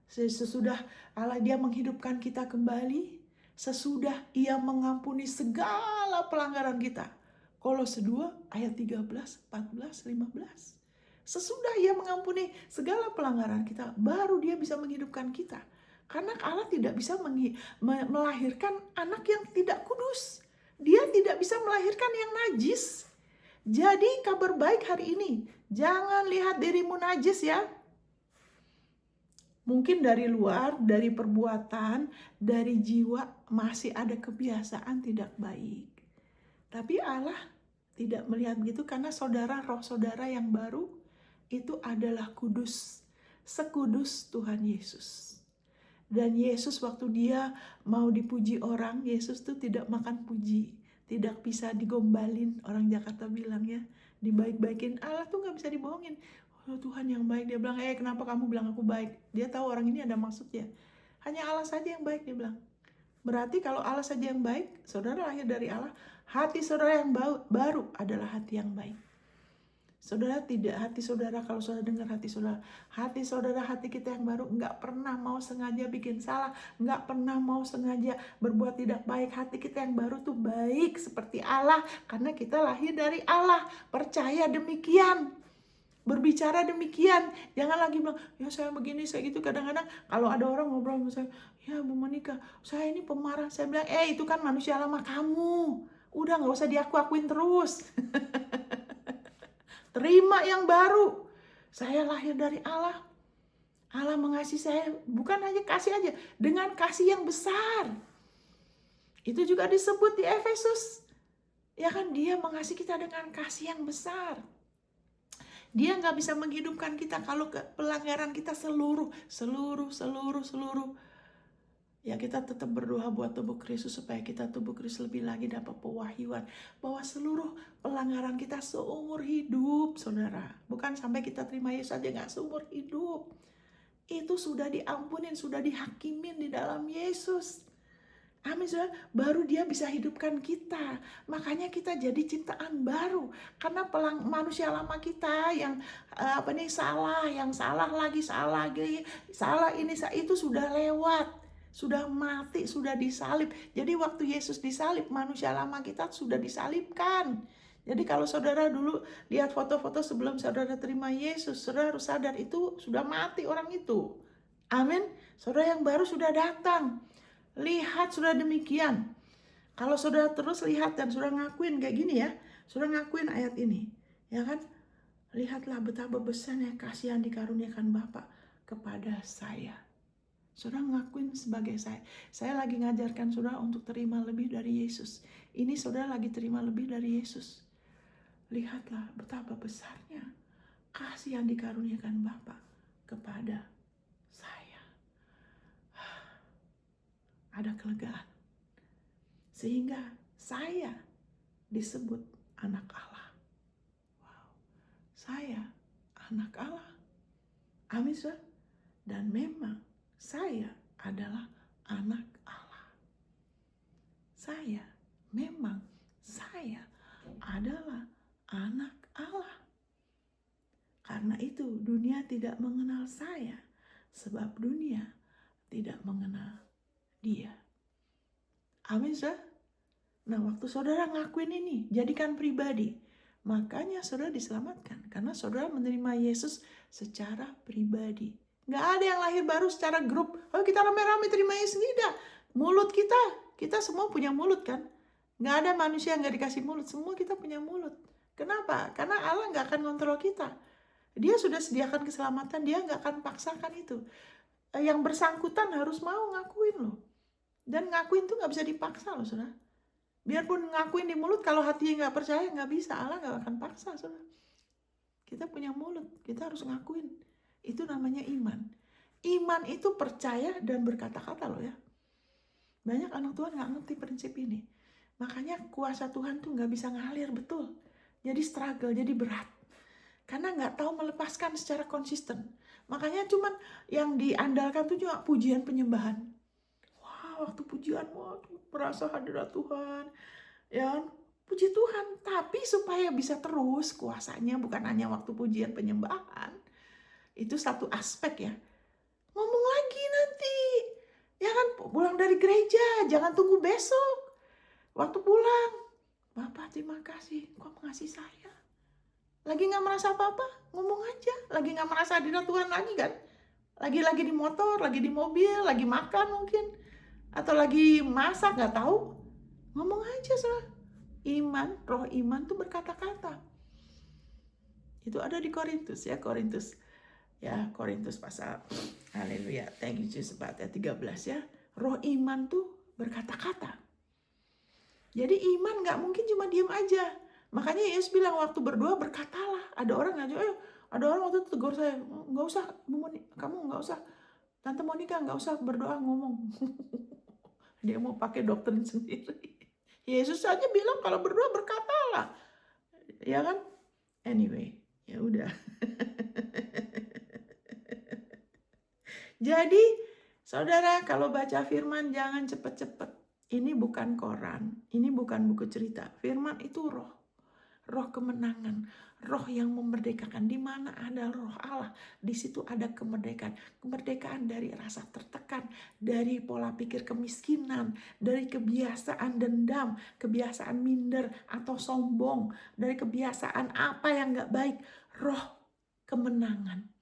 Sesudah Allah dia menghidupkan kita kembali, sesudah ia mengampuni segala pelanggaran kita. Kolose 2 ayat 13, 14, 15. Sesudah ia mengampuni segala pelanggaran kita, baru dia bisa menghidupkan kita. Karena Allah tidak bisa melahirkan anak yang tidak kudus. Dia tidak bisa melahirkan yang najis. Jadi kabar baik hari ini, jangan lihat dirimu najis ya. Mungkin dari luar, dari perbuatan, dari jiwa masih ada kebiasaan tidak baik. Tapi Allah tidak melihat begitu, karena roh saudara yang baru itu adalah kudus. Sekudus Tuhan Yesus. Dan Yesus waktu dia mau dipuji orang, Yesus tuh tidak makan puji. Tidak bisa digombalin, orang Jakarta bilang ya. Dibaik-baikin. Allah tuh gak bisa dibohongin. Oh Tuhan yang baik. Dia bilang, kenapa kamu bilang aku baik? Dia tahu orang ini ada maksudnya. Hanya Allah saja yang baik, dia bilang. Berarti kalau Allah saja yang baik, saudara lahir dari Allah, hati saudara yang baru adalah hati yang baik. Saudara tidak, hati saudara, kalau saudara dengar hati saudara, hati kita yang baru nggak pernah mau sengaja bikin salah, nggak pernah mau sengaja berbuat tidak baik. Hati kita yang baru tuh baik seperti Allah, karena kita lahir dari Allah. Percaya demikian, berbicara demikian. Jangan lagi bilang, ya saya begini, saya gitu. Kadang-kadang kalau ada orang ngobrol sama saya, ya Bu Monica, saya ini pemarah. Saya bilang, itu kan manusia lama kamu. Udah gak usah diaku-akuin terus. Terima yang baru. Saya lahir dari Allah. Allah mengasihi saya, bukan hanya kasih aja, dengan kasih yang besar. Itu juga disebut di Efesus. Ya kan, dia mengasihi kita dengan kasih yang besar. Dia nggak bisa menghidupkan kita kalau pelanggaran kita seluruh. Ya kita tetap berdoa buat tubuh Kristus supaya kita tubuh Kristus lebih lagi dapat pewahyuan bahwa seluruh pelanggaran kita seumur hidup, saudara. Bukan sampai kita terima Yesus aja, nggak seumur hidup. Itu sudah diampunin, sudah dihakimin di dalam Yesus. Amin, saudara. Baru dia bisa hidupkan kita. Makanya kita jadi ciptaan baru. Karena manusia lama kita yang salah ini, itu sudah lewat. Sudah mati, sudah disalib. Jadi waktu Yesus disalib, manusia lama kita sudah disalibkan. Jadi kalau saudara dulu lihat foto-foto sebelum saudara terima Yesus, saudara harus sadar itu sudah mati orang itu. Amin. Saudara yang baru sudah datang. Lihat sudah demikian. Kalau saudara terus lihat dan saudara ngakuin kayak gini ya, saudara ngakuin ayat ini, ya kan? Lihatlah betapa besarnya kasih yang dikaruniakan Bapa kepada saya. Saudara ngakuin sebagai saya. Saya lagi ngajarkan saudara untuk terima lebih dari Yesus. Ini saudara lagi terima lebih dari Yesus. Lihatlah betapa besarnya kasih yang dikaruniakan Bapa kepada saya. Ada kelegaan. Sehingga saya disebut anak Allah. Wow. Saya anak Allah. Amin, saudara. Dan memang saya adalah anak Allah. Saya adalah anak Allah. Karena itu dunia tidak mengenal saya, sebab dunia tidak mengenal dia. Amin, saudara. Nah, waktu saudara ngakuin ini, jadikan pribadi. Makanya saudara diselamatkan. Karena saudara menerima Yesus secara pribadi. Nggak ada yang lahir baru secara grup. Oh, kita rame-rame terima Yesus. Tidak. Mulut kita semua punya mulut kan. Nggak ada manusia yang nggak dikasih mulut. Semua kita punya mulut. Kenapa? Karena Allah nggak akan kontrol kita. Dia sudah sediakan keselamatan. Dia nggak akan paksakan itu. Yang bersangkutan harus mau ngakuin loh. Dan ngakuin tuh nggak bisa dipaksa loh, saudara. Biarpun ngakuin di mulut, kalau hatinya nggak percaya, nggak bisa. Allah nggak akan paksa, saudara. Kita punya mulut, kita harus ngakuin. Itu namanya iman. Iman itu percaya dan berkata-kata loh ya. Banyak anak Tuhan nggak ngerti prinsip ini. Makanya kuasa Tuhan tuh nggak bisa ngalir betul. Jadi struggle, jadi berat. Karena nggak tahu melepaskan secara konsisten. Makanya cuman yang diandalkan tuh cuma pujian penyembahan. Wah, waktu pujian, wah, merasa hadirat Tuhan. Ya, puji Tuhan. Tapi supaya bisa terus kuasanya, bukan hanya waktu pujian penyembahan. Itu satu aspek ya. Ngomong lagi nanti. Ya kan, pulang dari gereja, jangan tunggu besok. Waktu pulang, Bapak terima kasih, Kau mengasihi saya. Lagi gak merasa apa-apa, ngomong aja. Lagi gak merasa hadirat Tuhan lagi kan. Lagi di motor, lagi di mobil, lagi makan mungkin. Atau lagi masak, gak tahu. Ngomong aja, saudara. Iman, roh iman tuh berkata-kata. Itu ada di Korintus ya, Korintus pasal, haleluya, thank you Jesus, ayat 13 ya. Roh iman tuh berkata-kata. Jadi iman gak mungkin cuma diam aja. Makanya Yesus bilang waktu berdoa berkatalah. Ada orang waktu itu tegur saya, gak usah, kamu gak usah, Tante Monica gak usah berdoa, ngomong. Dia mau pakai doktrin sendiri. Yesus aja bilang kalau berdoa berkatalah. Ya kan? Anyway, ya udah. Jadi Saudara, kalau baca firman jangan cepet-cepet. Ini bukan koran, ini bukan buku cerita. Firman itu roh. Roh kemenangan, roh yang memerdekakan. Di mana ada roh Allah, di situ ada kemerdekaan. Kemerdekaan dari rasa tertekan, dari pola pikir kemiskinan, dari kebiasaan dendam, kebiasaan minder atau sombong, dari kebiasaan apa yang gak baik. Roh kemenangan.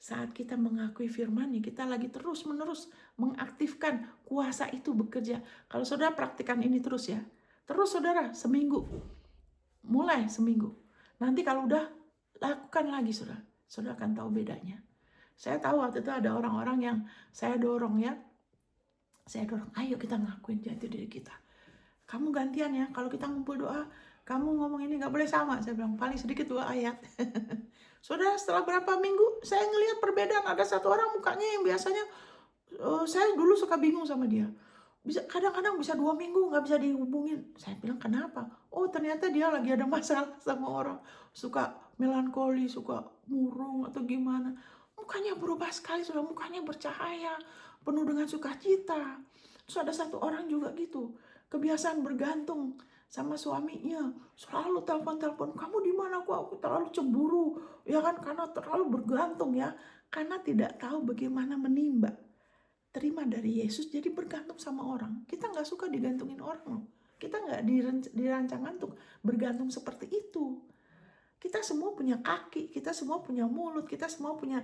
Saat kita mengakui firman-Nya, kita lagi terus-menerus mengaktifkan kuasa itu bekerja. Kalau saudara praktikkan ini terus ya. Terus saudara, seminggu. Mulai seminggu. Nanti kalau udah, lakukan lagi saudara. Saudara akan tahu bedanya. Saya tahu waktu itu ada orang-orang yang saya dorong ya. Saya dorong, ayo kita ngakuin jati diri kita. Kamu gantian ya, kalau kita ngumpul doa, kamu ngomong ini gak boleh sama. Saya bilang, paling sedikit 2 ayat. Saudara, setelah berapa minggu, saya ngelihat perbedaan. Ada satu orang mukanya yang biasanya, saya dulu suka bingung sama dia. Kadang-kadang bisa 2 minggu nggak bisa dihubungin. Saya bilang kenapa? Oh ternyata dia lagi ada masalah sama orang. Suka melankoli, suka murung atau gimana. Mukanya berubah sekali, sudah mukanya bercahaya, penuh dengan sukacita. Terus ada satu orang juga gitu, kebiasaan bergantung sama suaminya. Selalu telepon-telepon, kamu di mana? Aku terlalu cemburu. Ya kan, karena terlalu bergantung ya. Karena tidak tahu bagaimana menimba. Terima dari Yesus, jadi bergantung sama orang. Kita nggak suka digantungin orang loh. Kita nggak dirancang untuk bergantung seperti itu. Kita semua punya kaki, kita semua punya mulut, kita semua punya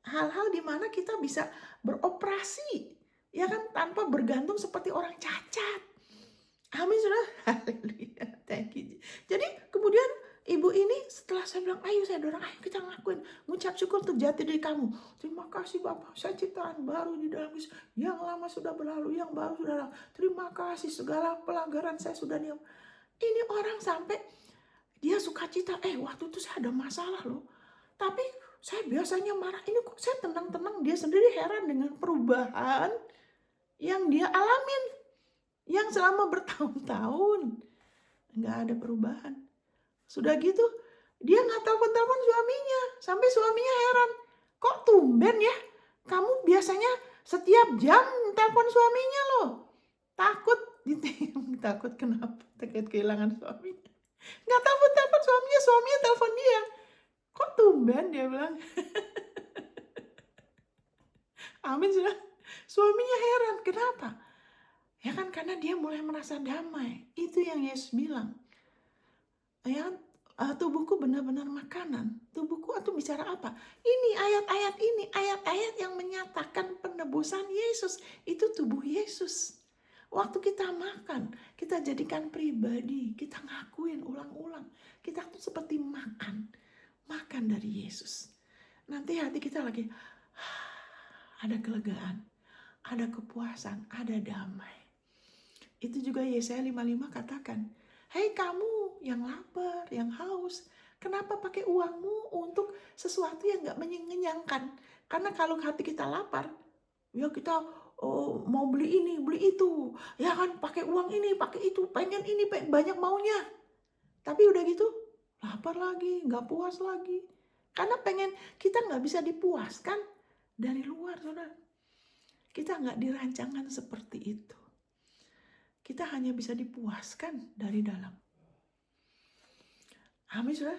hal-hal di mana kita bisa beroperasi, ya kan, tanpa bergantung seperti orang cacat. Amin sudah, haleluya, thank you. Jadi kemudian ibu ini setelah saya bilang, ayo saya dorong, ayo kita ngakuin, ngucap syukur untuk jati diri kamu. Terima kasih Bapak, saya ciptaan baru di dalam Yesus. Yang lama sudah berlalu, yang baru sudah lalu. Terima kasih, segala pelanggaran saya sudah diam. Ini orang sampai dia sukacita. Waktu itu saya ada masalah loh. Tapi saya biasanya marah. Ini kok saya tenang-tenang. Dia sendiri heran dengan perubahan yang dia alamin. Yang selama bertahun-tahun nggak ada perubahan. Sudah gitu, dia nggak telepon-telepon suaminya. Sampai suaminya heran. Kok tumben ya? Kamu biasanya setiap jam telepon suaminya loh. Takut. Takut kenapa? Takut kehilangan suaminya. Nggak telepon suaminya telepon dia. Kok tumben, dia bilang. Amin sudah. Suaminya heran. Kenapa? Ya kan karena dia mulai merasa damai. Itu yang Yesus bilang. Ya, tubuhku benar-benar makanan. Tubuhku itu bicara apa? Ini ayat-ayat yang menyatakan penebusan Yesus. Itu tubuh Yesus. Waktu kita makan, kita jadikan pribadi, kita ngakuin ulang-ulang. Kita tuh seperti makan dari Yesus. Nanti hati kita lagi ada kelegaan, ada kepuasan, ada damai. Itu juga Yesaya 55 katakan, hei kamu yang lapar, yang haus, kenapa pakai uangmu untuk sesuatu yang gak mengenyangkan? Karena kalau hati kita lapar, ya kita mau beli ini, beli itu, ya kan, pakai uang ini, pakai itu, pengen ini, banyak maunya. Tapi udah gitu, lapar lagi, gak puas lagi. Karena kita gak bisa dipuaskan dari luar, saudara. Kita gak dirancangkan seperti itu. Kita hanya bisa dipuaskan dari dalam. Amin sudah.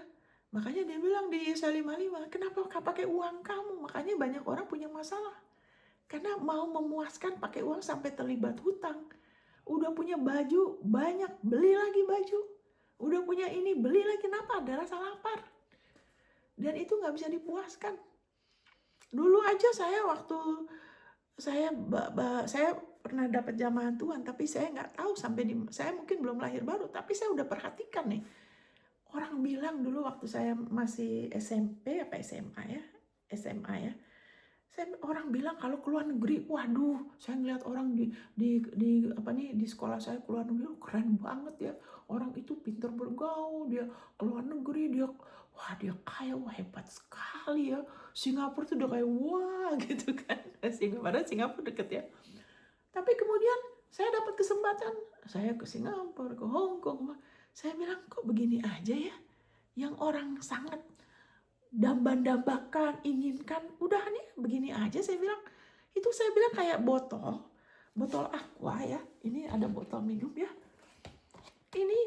Makanya dia bilang di Yesaya 55, kenapa pakai uang kamu? Makanya banyak orang punya masalah. Karena mau memuaskan pakai uang sampai terlibat hutang. Udah punya baju banyak, beli lagi baju. Udah punya ini, beli lagi. Kenapa? Ada rasa lapar. Dan itu gak bisa dipuaskan. Dulu aja saya waktu saya pernah dapat jamahan Tuhan, tapi saya nggak tahu saya mungkin belum lahir baru, tapi saya udah perhatikan nih. Orang bilang dulu waktu saya masih SMP apa SMA ya, orang bilang kalau keluar negeri, waduh, saya ngeliat orang di sekolah saya keluar negeri, keren banget ya. Orang itu pintar bergaul, dia keluar negeri, dia kaya, wah hebat sekali ya. Singapura tuh udah kayak wah gitu kan. Singapura deket ya. Tapi kemudian saya dapat kesempatan, saya ke Singapura, ke Hong Kong. Saya bilang kok begini aja ya, yang orang sangat dambakan, inginkan, udah nih begini aja. Saya bilang Itu saya bilang kayak botol aqua ya. Ini ada botol minum ya. Ini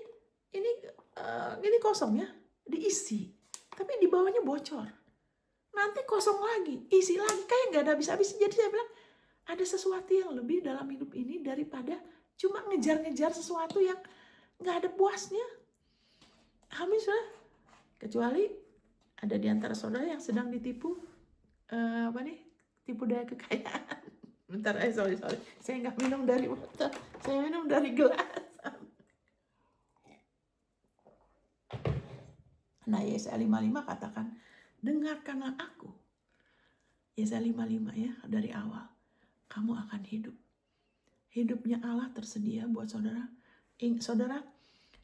ini kosong ya, diisi. Tapi di bawahnya bocor. Nanti kosong lagi, isi lagi, kayak nggak ada habis-habis. Jadi saya bilang ada sesuatu yang lebih dalam hidup ini daripada cuma ngejar-ngejar sesuatu yang nggak ada puasnya. Amin, saudara. Kecuali ada di antara saudara yang sedang ditipu tipu daya kekayaan. Bentar, sorry. Saya nggak minum dari botol, saya minum dari gelas. Nah, Yesaya 55 katakan, dengarkanlah aku. Yesaya 55 ya, dari awal. Kamu akan hidup. Hidupnya Allah tersedia buat saudara. Saudara,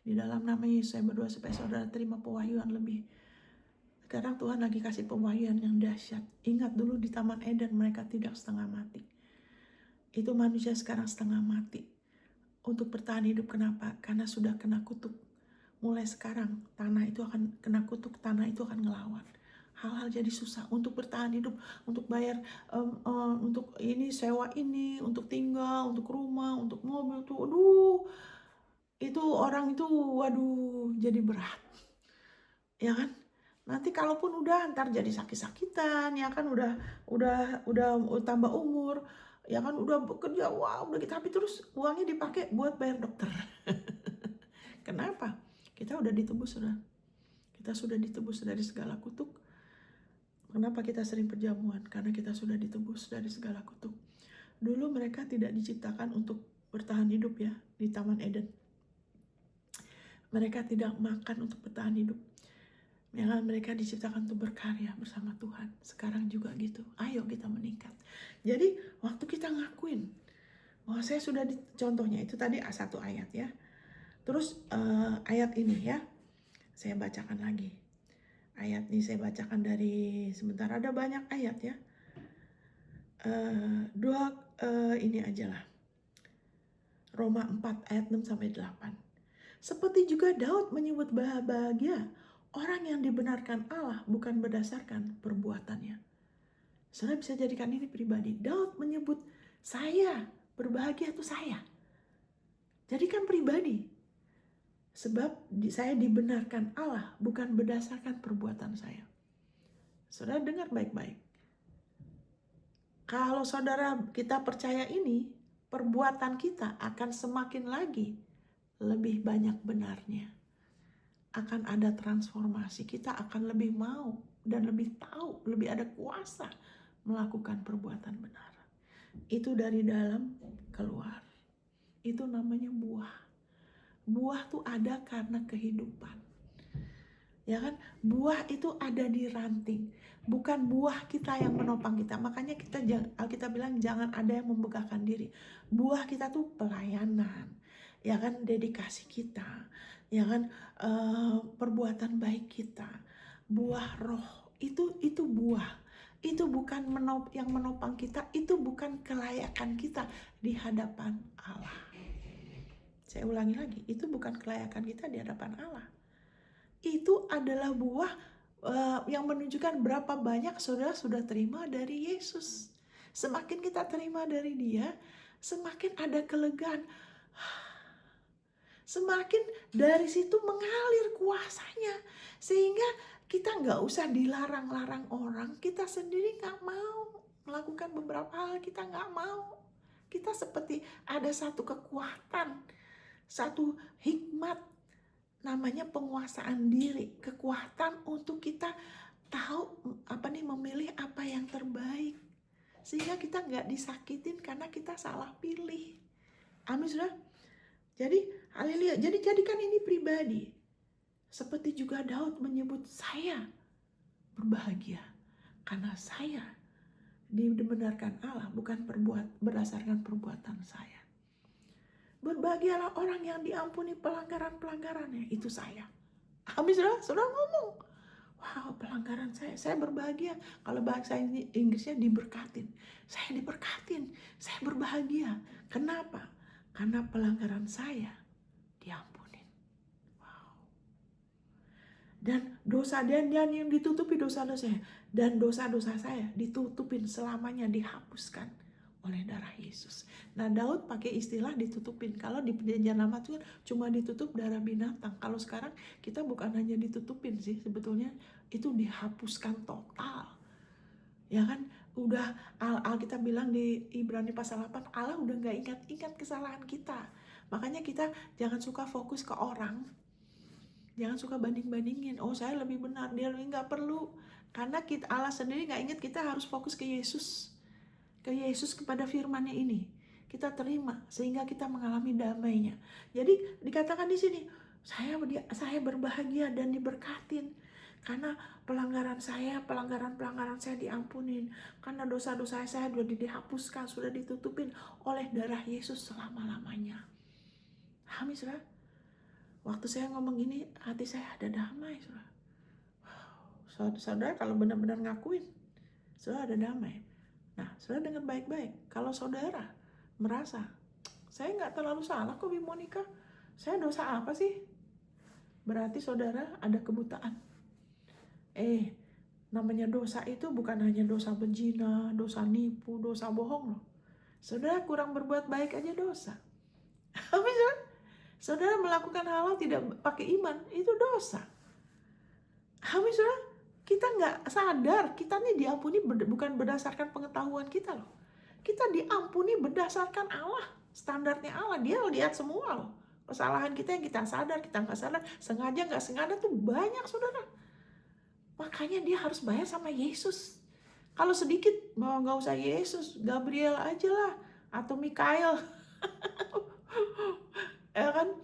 di dalam nama Yesus saya berdoa supaya saudara terima pewahyuan lebih. Sekarang Tuhan lagi kasih pewahyuan yang dahsyat. Ingat dulu di Taman Eden mereka tidak setengah mati. Itu manusia sekarang setengah mati. Untuk bertahan hidup, kenapa? Karena sudah kena kutuk. Mulai sekarang tanah itu akan kena kutuk, tanah itu akan ngelawan. Hal-hal jadi susah untuk bertahan hidup, untuk bayar, untuk ini sewa ini, untuk tinggal, untuk rumah, untuk mobil tuh, aduh, itu orang itu, waduh, jadi berat, ya kan? Nanti kalaupun udah ntar jadi sakit-sakitan, ya kan, udah tambah umur, ya kan, udah bekerja, wah, udah kita, tapi terus uangnya dipakai buat bayar dokter. Kenapa? Kita udah ditebus, sudah. Kita sudah ditebus dari segala kutuk. Kenapa kita sering perjamuan? Karena kita sudah ditebus dari segala kutuk. Dulu mereka tidak diciptakan untuk bertahan hidup ya di Taman Eden. Mereka tidak makan untuk bertahan hidup. Mereka diciptakan untuk berkarya bersama Tuhan. Sekarang juga gitu. Ayo kita meningkat. Jadi waktu kita ngakuin, wah saya sudah contohnya itu tadi satu ayat ya. Terus ayat ini ya, saya bacakan lagi. Ayat ini saya bacakan dari sebentar, ada banyak ayat ya. Ini aja lah. Roma 4 ayat 6 sampai 8. Seperti juga Daud menyebut bahagia orang yang dibenarkan Allah bukan berdasarkan perbuatannya. Saudara bisa jadikan ini pribadi. Daud menyebut saya berbahagia itu saya. Jadikan pribadi. Sebab saya dibenarkan Allah bukan berdasarkan perbuatan saya. Saudara dengar baik-baik. Kalau saudara kita percaya ini, perbuatan kita akan semakin lagi lebih banyak benarnya. Akan ada transformasi, kita akan lebih mau dan lebih tahu, lebih ada kuasa melakukan perbuatan benar. Itu dari dalam keluar. Itu namanya buah. Buah tuh ada karena kehidupan. Ya kan? Buah itu ada di ranting. Bukan buah kita yang menopang kita. Makanya kita bilang jangan ada yang membegahkan diri. Buah kita tuh pelayanan. Ya kan? Dedikasi kita. Ya kan? Perbuatan baik kita. Buah roh. Itu buah. Itu bukan yang menopang kita. Itu bukan kelayakan kita di hadapan Allah. Saya ulangi lagi, itu bukan kelayakan kita di hadapan Allah. Itu adalah buah yang menunjukkan berapa banyak saudara sudah terima dari Yesus. Semakin kita terima dari Dia, semakin ada kelegaan. Semakin dari situ mengalir kuasanya. Sehingga kita nggak usah dilarang-larang orang. Kita sendiri nggak mau melakukan beberapa hal, kita nggak mau. Kita seperti ada satu kekuatan, satu hikmat, namanya penguasaan diri, kekuatan untuk kita tahu memilih apa yang terbaik, sehingga kita nggak disakitin karena kita salah pilih. Amin, sudah. Jadi haleluya. Jadi jadikan ini pribadi. Seperti juga Daud menyebut saya berbahagia karena saya dibenarkan Allah bukan berdasarkan perbuatan saya. Berbahagialah orang yang diampuni pelanggaran-pelanggarannya. Itu saya. Amin, saudara ngomong. Wow, pelanggaran saya berbahagia. Kalau bahasa Inggrisnya diberkatin. Saya diberkatin. Saya berbahagia. Kenapa? Karena pelanggaran saya diampunin. Wow. Dan dosa dan yang ditutupi dosa-dosa saya. Dan dosa-dosa saya ditutupin selamanya, dihapuskan oleh darah Yesus. Nah, Daud pakai istilah ditutupin. Kalau di perjanjian lama itu cuma ditutup darah binatang. Kalau sekarang kita bukan hanya ditutupin sih, sebetulnya itu dihapuskan total. Ya kan, udah Alkitab bilang di Ibrani pasal 8, Allah udah gak ingat-ingat kesalahan kita. Makanya kita jangan suka fokus ke orang, jangan suka banding-bandingin. Oh, saya lebih benar, dia lebih, gak perlu. Karena Allah sendiri gak ingat, kita harus fokus ke Yesus. Ke Yesus, kepada firman-Nya ini. Kita terima sehingga kita mengalami damainya. Jadi dikatakan di sini, saya berbahagia dan diberkatin karena pelanggaran saya diampunin, karena dosa-dosa saya sudah dihapuskan, sudah ditutupin oleh darah Yesus selama-lamanya. Amin, saudara. Waktu saya ngomong ini, hati saya ada damai, saudara. Saudara kalau benar-benar ngakuin, saudara ada damai. Nah, saudara dengar baik-baik. Kalau saudara merasa, saya nggak terlalu salah kok, Bi Monica, saya dosa apa sih? Berarti saudara ada kebutaan. Namanya dosa itu bukan hanya dosa berzina, dosa nipu, dosa bohong loh. Saudara kurang berbuat baik aja dosa. Amin, saudara. Saudara melakukan hal tidak pakai iman, itu dosa. Amin, saudara. Kita nggak sadar, kita nih diampuni bukan berdasarkan pengetahuan kita loh. Kita diampuni berdasarkan Allah, standarnya Allah. Dia lihat semua loh. Kesalahan kita yang kita sadar, kita nggak sadar, sengaja nggak sengaja tuh banyak, saudara. Makanya dia harus bayar sama Yesus. Kalau sedikit, mau nggak usah Yesus, Gabriel aja lah, atau Mikael. Ya kan,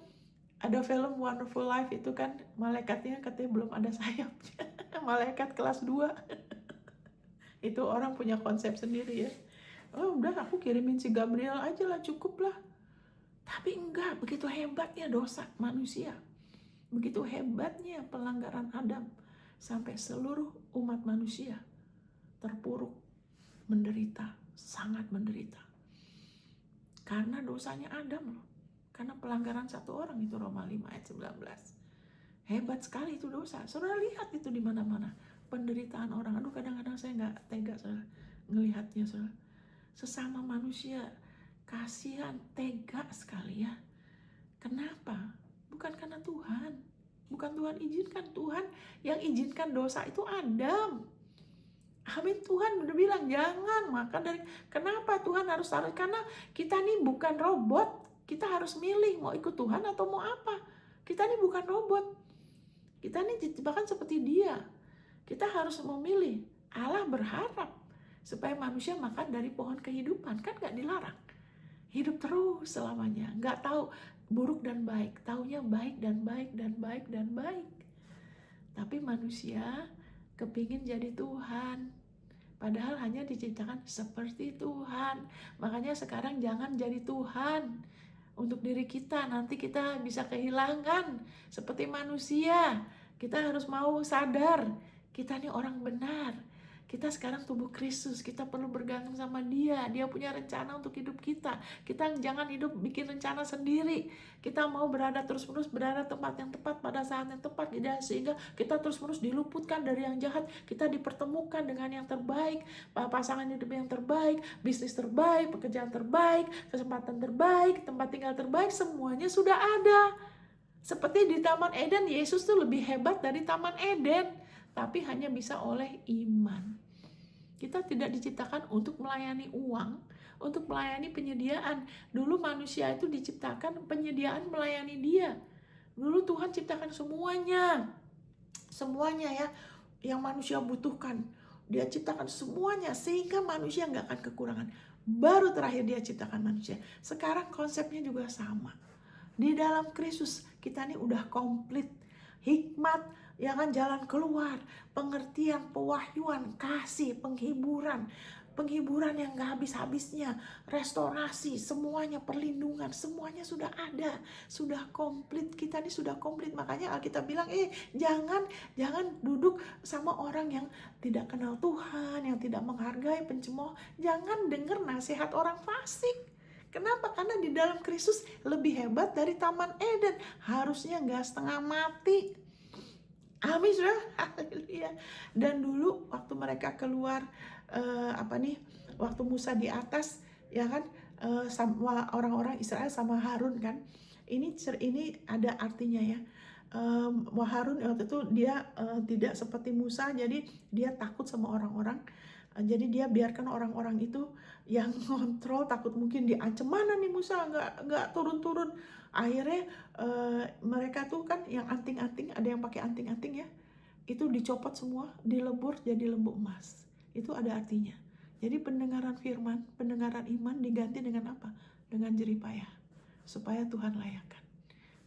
ada film Wonderful Life itu kan, malaikatnya katanya belum ada sayapnya. Malaikat kelas 2. Itu orang punya konsep sendiri ya. Oh udah, aku kirimin si Gabriel aja lah, cukup lah. Tapi enggak, begitu hebatnya dosa manusia. Begitu hebatnya pelanggaran Adam. Sampai seluruh umat manusia terpuruk, menderita, sangat menderita. Karena dosanya Adam loh. Karena pelanggaran satu orang, itu Roma 5 ayat 19. Hebat sekali itu dosa. Saudara lihat itu di mana-mana. Penderitaan orang. Aduh, kadang-kadang saya nggak tega, saudara, ngelihatnya, saudara. Sesama manusia, kasihan, tega sekali ya. Kenapa? Bukan karena Tuhan. Bukan Tuhan izinkan. Tuhan yang izinkan dosa itu Adam. Amin. Tuhan udah bilang jangan makan dari. Kenapa Tuhan harus karena kita nih bukan robot. Kita harus milih mau ikut Tuhan atau mau apa. Kita nih bukan robot. Kita nih bahkan seperti Dia. Kita harus memilih. Allah berharap supaya manusia makan dari pohon kehidupan. Kan gak dilarang. Hidup terus selamanya. Gak tahu buruk dan baik. Taunya baik dan baik dan baik dan baik. Tapi manusia kepingin jadi Tuhan. Padahal hanya diciptakan seperti Tuhan. Makanya sekarang jangan jadi Tuhan untuk diri kita. Nanti kita bisa kehilangan seperti manusia. Kita harus mau sadar. Kita ini orang benar. Kita sekarang tubuh Kristus, kita perlu bergantung sama Dia. Dia punya rencana untuk hidup kita. Kita jangan hidup bikin rencana sendiri. Kita mau terus-menerus berada tempat yang tepat pada saat yang tepat, sehingga kita terus-menerus diluputkan dari yang jahat. Kita dipertemukan dengan yang terbaik, pasangan hidup yang terbaik, bisnis terbaik, pekerjaan terbaik, kesempatan terbaik, tempat tinggal terbaik, semuanya sudah ada. Seperti di Taman Eden, Yesus tuh lebih hebat dari Taman Eden, tapi hanya bisa oleh iman. Kita tidak diciptakan untuk melayani uang, untuk melayani penyediaan. Dulu manusia itu diciptakan penyediaan melayani Dia. Dulu Tuhan ciptakan semuanya ya, yang manusia butuhkan. Dia ciptakan semuanya sehingga manusia nggak akan kekurangan. Baru terakhir Dia ciptakan manusia. Sekarang konsepnya juga sama. Di dalam Kristus kita ini udah komplit. Hikmat, ya kan, jalan keluar, pengertian, pewahyuan, kasih, penghiburan yang gak habis-habisnya, restorasi, semuanya, perlindungan, semuanya sudah ada, sudah komplit. Kita ini sudah komplit. Makanya Alkitab bilang, jangan duduk sama orang yang tidak kenal Tuhan, yang tidak menghargai, pencemooh. Jangan dengar nasihat orang fasik. Kenapa? Karena di dalam Kristus lebih hebat dari Taman Eden. Harusnya gak setengah mati. Amin, saudara. Haleluya. Dan dulu waktu mereka keluar, waktu Musa di atas, ya kan, sama orang-orang Israel sama Harun kan. Ini ada artinya ya. Harun waktu itu dia tidak seperti Musa, jadi dia takut sama orang-orang. Jadi dia biarkan orang-orang itu yang kontrol, takut mungkin diancam, mana nih Musa nggak turun-turun. Akhirnya mereka tuh kan yang anting-anting, ada yang pakai anting-anting ya, itu dicopot semua, dilebur jadi lembu emas. Itu ada artinya. Jadi pendengaran firman, pendengaran iman diganti dengan apa? Dengan jeripayah, supaya Tuhan layakan.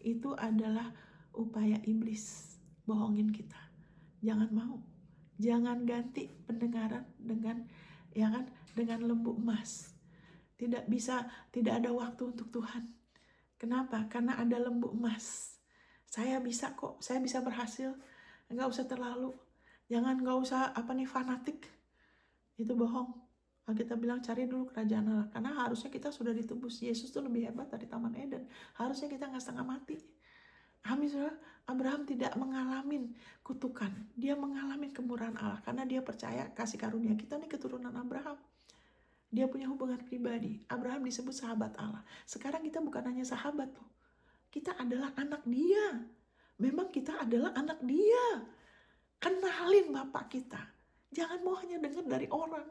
Itu adalah upaya iblis bohongin kita. Jangan mau. Jangan ganti pendengaran dengan, ya kan, dengan lembu emas. Tidak ada waktu untuk Tuhan. Kenapa? Karena ada lembu emas. Saya bisa kok, saya bisa berhasil. Nggak usah terlalu. Nggak usah fanatik. Itu bohong. Kita bilang cari dulu kerajaan Allah. Karena harusnya kita sudah ditebus. Yesus tuh lebih hebat dari Taman Eden. Harusnya kita nggak setengah mati. Amin, saudara. Abraham tidak mengalami kutukan. Dia mengalami kemurahan Allah. Karena dia percaya kasih karunia. Kita nih keturunan Abraham. Dia punya hubungan pribadi. Abraham disebut sahabat Allah. Sekarang kita bukan hanya sahabat loh. Kita adalah anak dia. Memang kita adalah anak dia. Kenalin Bapak kita. Jangan mau hanya dengar dari orang.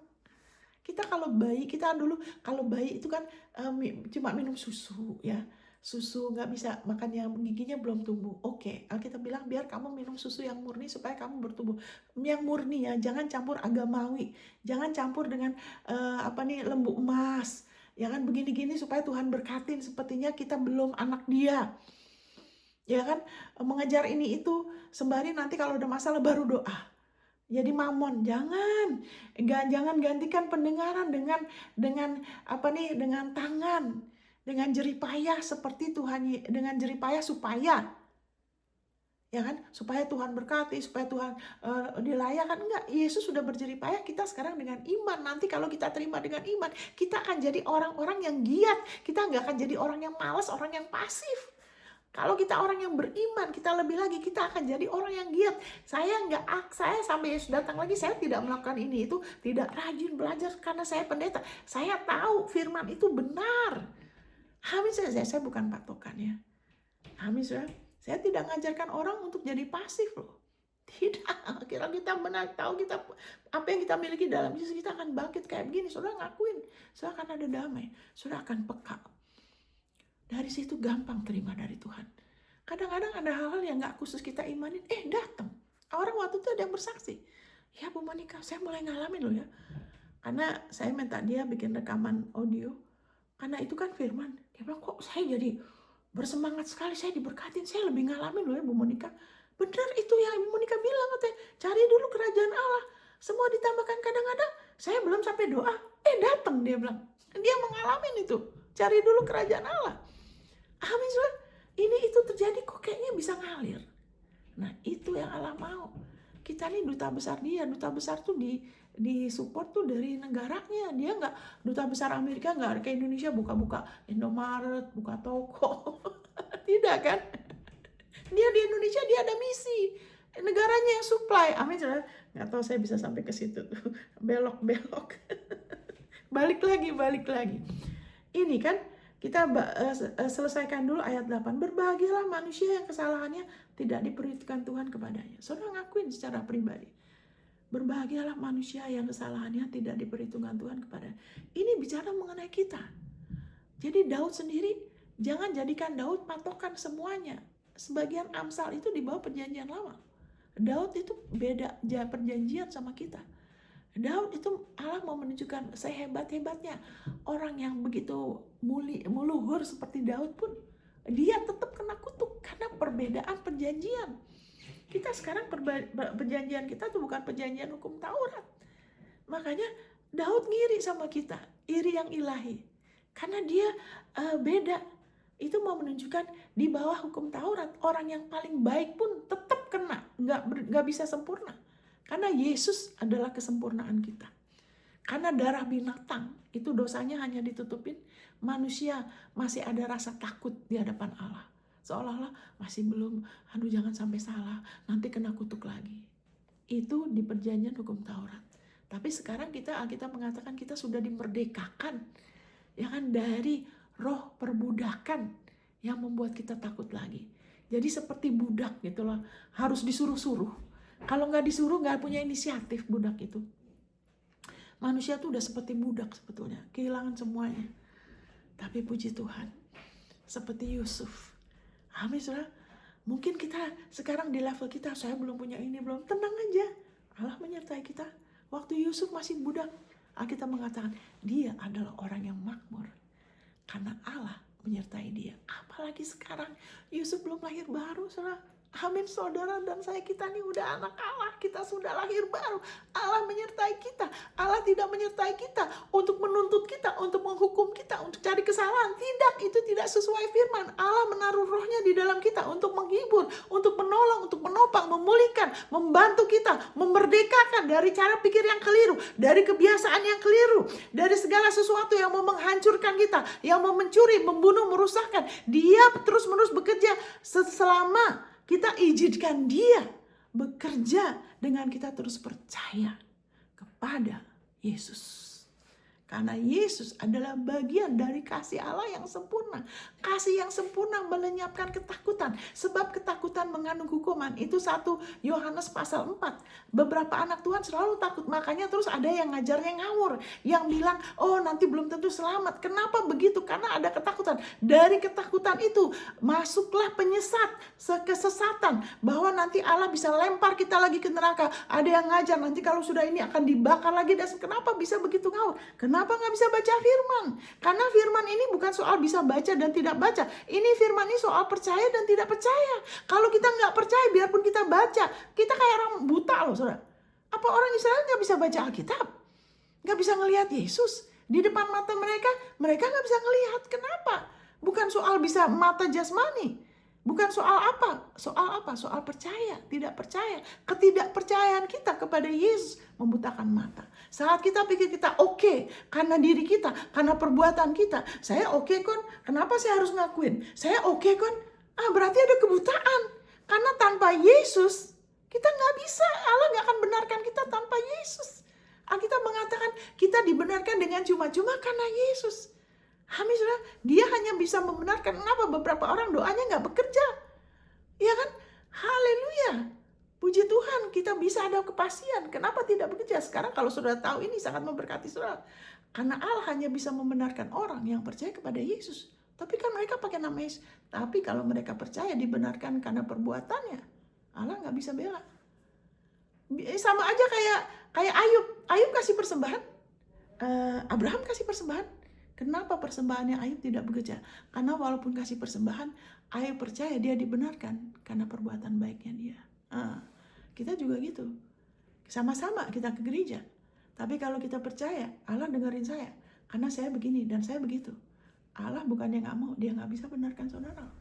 Kita kalau bayi itu kan cuma minum susu ya. Susu, nggak bisa makan yang giginya belum tumbuh. Oke, Alkitab bilang biar kamu minum susu yang murni supaya kamu bertumbuh. Yang murni ya, jangan campur agamawi. Jangan campur dengan lembu emas. Ya kan, begini-gini supaya Tuhan berkatin. Sepertinya kita belum anak dia. Ya kan, mengejar ini itu sembari nanti kalau ada masalah baru doa. Jadi mamon, jangan gantikan pendengaran dengan tangan, dengan jeripayah seperti Tuhan, dengan jeripayah supaya, ya kan, supaya Tuhan berkati, supaya Tuhan dilayakan. Enggak, Yesus sudah berjeripayah, kita sekarang dengan iman. Nanti kalau kita terima dengan iman, kita akan jadi orang-orang yang giat. Kita nggak akan jadi orang yang malas, orang yang pasif. Kalau kita orang yang beriman, kita lebih lagi, kita akan jadi orang yang giat. Saya sampai Yesus datang lagi, saya tidak melakukan ini itu, tidak rajin belajar karena saya pendeta. Saya tahu firman itu benar. Amin, saya bukan patokan ya. Amin, saya tidak mengajarkan orang untuk jadi pasif loh. Tidak, kira kita benar tahu kita apa yang kita miliki dalam Yesus, kita akan bangkit kayak begini. Saudara ngakuin, saudara akan ada damai, saudara akan peka. Dari situ gampang terima dari Tuhan. Kadang-kadang ada hal-hal yang gak khusus kita imanin, datang. Orang waktu itu ada yang bersaksi. Ya Bu Monica, saya mulai ngalamin loh ya. Karena saya minta dia bikin rekaman audio. Karena itu kan firman. Dia bilang, kok saya jadi bersemangat sekali, saya diberkatin. Saya lebih ngalamin loh ya Bu Monica. Benar itu yang Bu Monica bilang, katanya, cari dulu kerajaan Allah. Semua ditambahkan. Kadang-kadang saya belum sampai doa, datang dia bilang. Dia mengalami itu. Cari dulu kerajaan Allah. Amin, saudara. Ini itu terjadi kok kayaknya bisa ngalir. Nah itu yang Allah mau. Kita nih duta besar dia. Duta besar tuh di support tuh dari negaranya. Dia nggak, duta besar Amerika nggak kayak Indonesia buka-buka Indomaret, buka toko. Tidak kan? Dia di Indonesia dia ada misi. Negaranya yang supply. Amin, saudara. Nggak tahu saya bisa sampai ke situ tuh. Belok-belok. Balik lagi. Ini kan kita selesaikan dulu ayat 8. Berbahagialah manusia yang kesalahannya tidak diperhitungkan Tuhan kepadanya. Saudara ngakuin secara pribadi. Berbahagialah manusia yang kesalahannya tidak diperhitungkan Tuhan kepadanya. Ini bicara mengenai kita. Jadi Daud sendiri, jangan jadikan Daud patokan semuanya. Sebagian Amsal itu di bawah perjanjian lama. Daud itu beda perjanjian sama kita. Daud itu Allah mau menunjukkan sehebat-hebatnya orang yang begitu muluhur seperti Daud pun dia tetap kena kutuk karena perbedaan perjanjian. Kita sekarang perjanjian kita tuh bukan perjanjian hukum Taurat. Makanya Daud ngiri sama kita, iri yang ilahi. Karena dia beda. Itu mau menunjukkan di bawah hukum Taurat orang yang paling baik pun tetap kena, nggak bisa sempurna. Karena Yesus adalah kesempurnaan kita. Karena darah binatang itu dosanya hanya ditutupin, manusia masih ada rasa takut di hadapan Allah. Seolah-olah masih belum, aduh jangan sampai salah, nanti kena kutuk lagi. Itu di perjanjian hukum Taurat. Tapi sekarang kita mengatakan kita sudah dimerdekakan. ya kan, dari roh perbudakan yang membuat kita takut lagi. Jadi seperti budak gitu loh, harus disuruh-suruh. Kalau nggak disuruh nggak punya inisiatif budak itu. Manusia tuh udah seperti budak sebetulnya, kehilangan semuanya. Tapi puji Tuhan, seperti Yusuf. Amin, saudara. Mungkin kita sekarang di level kita, saya belum punya ini, belum. Tenang aja, Allah menyertai kita. Waktu Yusuf masih budak, Alkitab mengatakan dia adalah orang yang makmur karena Allah menyertai dia. Apalagi sekarang Yusuf belum lahir baru, saudara. Amin, saudara dan saya, kita nih udah anak Allah, kita sudah lahir baru. Allah menyertai kita. Allah tidak menyertai kita untuk menuntut kita, untuk menghukum kita, untuk cari kesalahan. Tidak, itu tidak sesuai firman. Allah menaruh rohnya di dalam kita untuk menghibur, untuk menolong, untuk menopang, memulihkan, membantu kita, memerdekakan dari cara pikir yang keliru, dari kebiasaan yang keliru, dari segala sesuatu yang mau menghancurkan kita, yang mau mencuri, membunuh, merusakkan. Dia terus-menerus bekerja selama kita izinkan dia bekerja dengan kita terus percaya kepada Yesus. Karena Yesus adalah bagian dari kasih Allah yang sempurna. Kasih yang sempurna melenyapkan ketakutan. Sebab ketakutan mengandung hukuman. Itu 1 Yohanes pasal 4. Beberapa anak Tuhan selalu takut. Makanya terus ada yang ngajarnya ngawur. Yang bilang, oh nanti belum tentu selamat. Kenapa begitu? Karena ada ketakutan. Dari ketakutan itu masuklah penyesat, kesesatan. Bahwa nanti Allah bisa lempar kita lagi ke neraka. Ada yang ngajar nanti kalau sudah ini akan dibakar lagi. Dan kenapa bisa begitu ngawur? Kenapa nggak bisa baca firman? Karena firman ini bukan soal bisa baca dan tidak baca. Ini firman ini soal percaya dan tidak percaya. Kalau kita nggak percaya, biarpun kita baca, kita kayak orang buta loh, saudara. Apa orang Israel nggak bisa baca Alkitab? Nggak bisa ngelihat Yesus di depan mata mereka? Mereka nggak bisa ngelihat. Kenapa? Bukan soal bisa mata jasmani. Bukan soal apa? Soal apa? Soal percaya, tidak percaya. Ketidakpercayaan kita kepada Yesus membutakan mata. Saat kita pikir kita oke, karena diri kita, karena perbuatan kita. Saya oke kon, kenapa saya harus ngakuin? Saya oke kon, berarti ada kebutaan. Karena tanpa Yesus, kita nggak bisa. Allah nggak akan benarkan kita tanpa Yesus. Alkitab mengatakan kita dibenarkan dengan cuma-cuma karena Yesus. Amin, saudara. Dia hanya bisa membenarkan. Kenapa beberapa orang doanya nggak bekerja? Ya kan? Haleluya. Puji Tuhan, kita bisa ada kepastian. Kenapa tidak bekerja? Sekarang kalau saudara tahu, ini sangat memberkati saudara. Karena Allah hanya bisa membenarkan orang yang percaya kepada Yesus. Tapi kan mereka pakai nama Yesus. Tapi kalau mereka percaya dibenarkan karena perbuatannya, Allah nggak bisa bela. Sama aja kayak Ayub. Ayub kasih persembahan. Abraham kasih persembahan. Kenapa persembahannya Ayub tidak bekerja? Karena walaupun kasih persembahan, Ayub percaya dia dibenarkan karena perbuatan baiknya dia. Kita juga gitu. Sama-sama kita ke gereja. Tapi kalau kita percaya, Allah dengerin saya. Karena saya begini dan saya begitu. Allah bukannya gak mau, dia gak bisa benarkan saudara.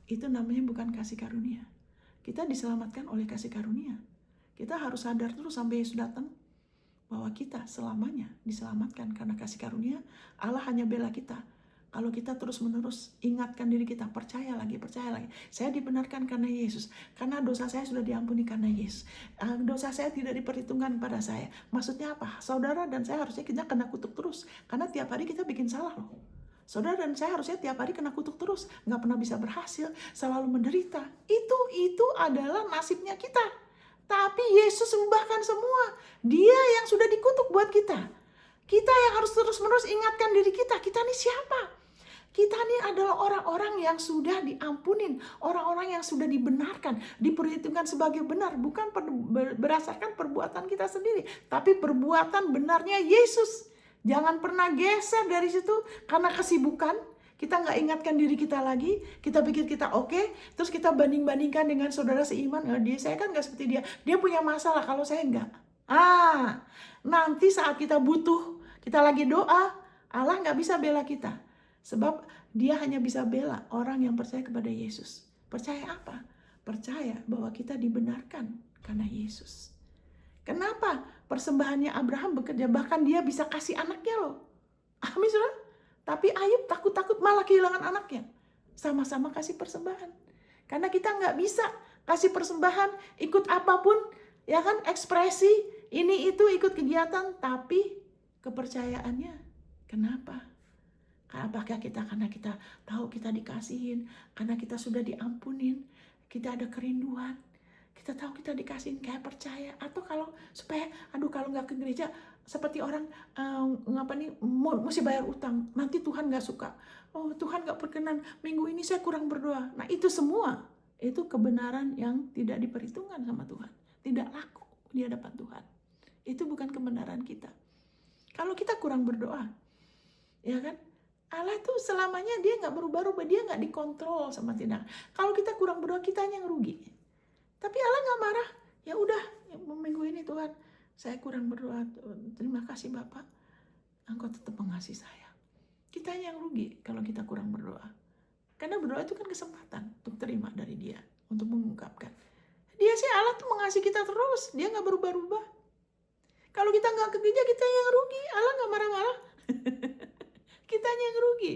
Itu namanya bukan kasih karunia. Kita diselamatkan oleh kasih karunia. Kita harus sadar terus sampai Yesus datang. Bahwa kita selamanya diselamatkan karena kasih karunia. Allah hanya bela kita kalau kita terus-menerus ingatkan diri kita, percaya lagi. Saya dibenarkan karena Yesus, karena dosa saya sudah diampuni karena Yesus. Dosa saya tidak diperhitungkan pada saya. Maksudnya apa? Saudara dan saya harusnya kita kena kutuk terus, karena tiap hari kita bikin salah loh. Saudara dan saya harusnya tiap hari kena kutuk terus, nggak pernah bisa berhasil, selalu menderita. Itu adalah nasibnya kita. Tapi Yesus ubahkan semua. Dia yang sudah dikutuk buat kita. Kita yang harus terus-menerus ingatkan diri kita. Kita ini siapa? Kita ini adalah orang-orang yang sudah diampunin. Orang-orang yang sudah dibenarkan. Diperhitungkan sebagai benar. Bukan berdasarkan perbuatan kita sendiri. Tapi perbuatan benarnya Yesus. Jangan pernah geser dari situ karena kesibukan. Kita nggak ingatkan diri kita lagi, kita pikir kita oke, terus kita banding-bandingkan dengan saudara seiman. Saya kan nggak seperti dia, dia punya masalah, kalau saya nggak. Nanti saat kita butuh, kita lagi doa, Allah nggak bisa bela kita. Sebab dia hanya bisa bela orang yang percaya kepada Yesus. Percaya apa? Percaya bahwa kita dibenarkan karena Yesus. Kenapa persembahannya Abraham bekerja? Bahkan dia bisa kasih anaknya loh. Amin, saudara. Tapi Ayub takut-takut malah kehilangan anaknya. Sama-sama kasih persembahan. Karena kita nggak bisa kasih persembahan, ikut apapun, ya kan, ekspresi, ini itu, ikut kegiatan. Tapi kepercayaannya, kenapa? Apakah kita karena kita tahu kita dikasihin, karena kita sudah diampunin, kita ada kerinduan, kita tahu kita dikasihin kayak percaya, atau kalau supaya kalau nggak ke gereja seperti orang mesti bayar utang, nanti Tuhan nggak suka, oh Tuhan nggak berkenan, minggu ini saya kurang berdoa. Nah itu semua itu kebenaran yang tidak diperhitungkan sama Tuhan, tidak laku di hadapan Tuhan. Itu bukan kebenaran kita. Kalau kita kurang berdoa, ya kan? Allah tuh selamanya dia nggak berubah-ubah, dia nggak dikontrol sama tindakan. Kalau kita kurang berdoa, kita yang rugi. Tapi Allah nggak marah. Ya udah, minggu ini Tuhan, saya kurang berdoa. Terima kasih Bapak, Engkau tetap mengasihi saya. Kita yang rugi kalau kita kurang berdoa. Karena berdoa itu kan kesempatan untuk terima dari Dia, untuk mengungkapkan. Dia sih Allah tuh mengasihi kita terus, Dia nggak berubah-ubah. Kalau kita nggak ke gereja, kita yang rugi. Allah nggak marah-marah. Kita yang rugi.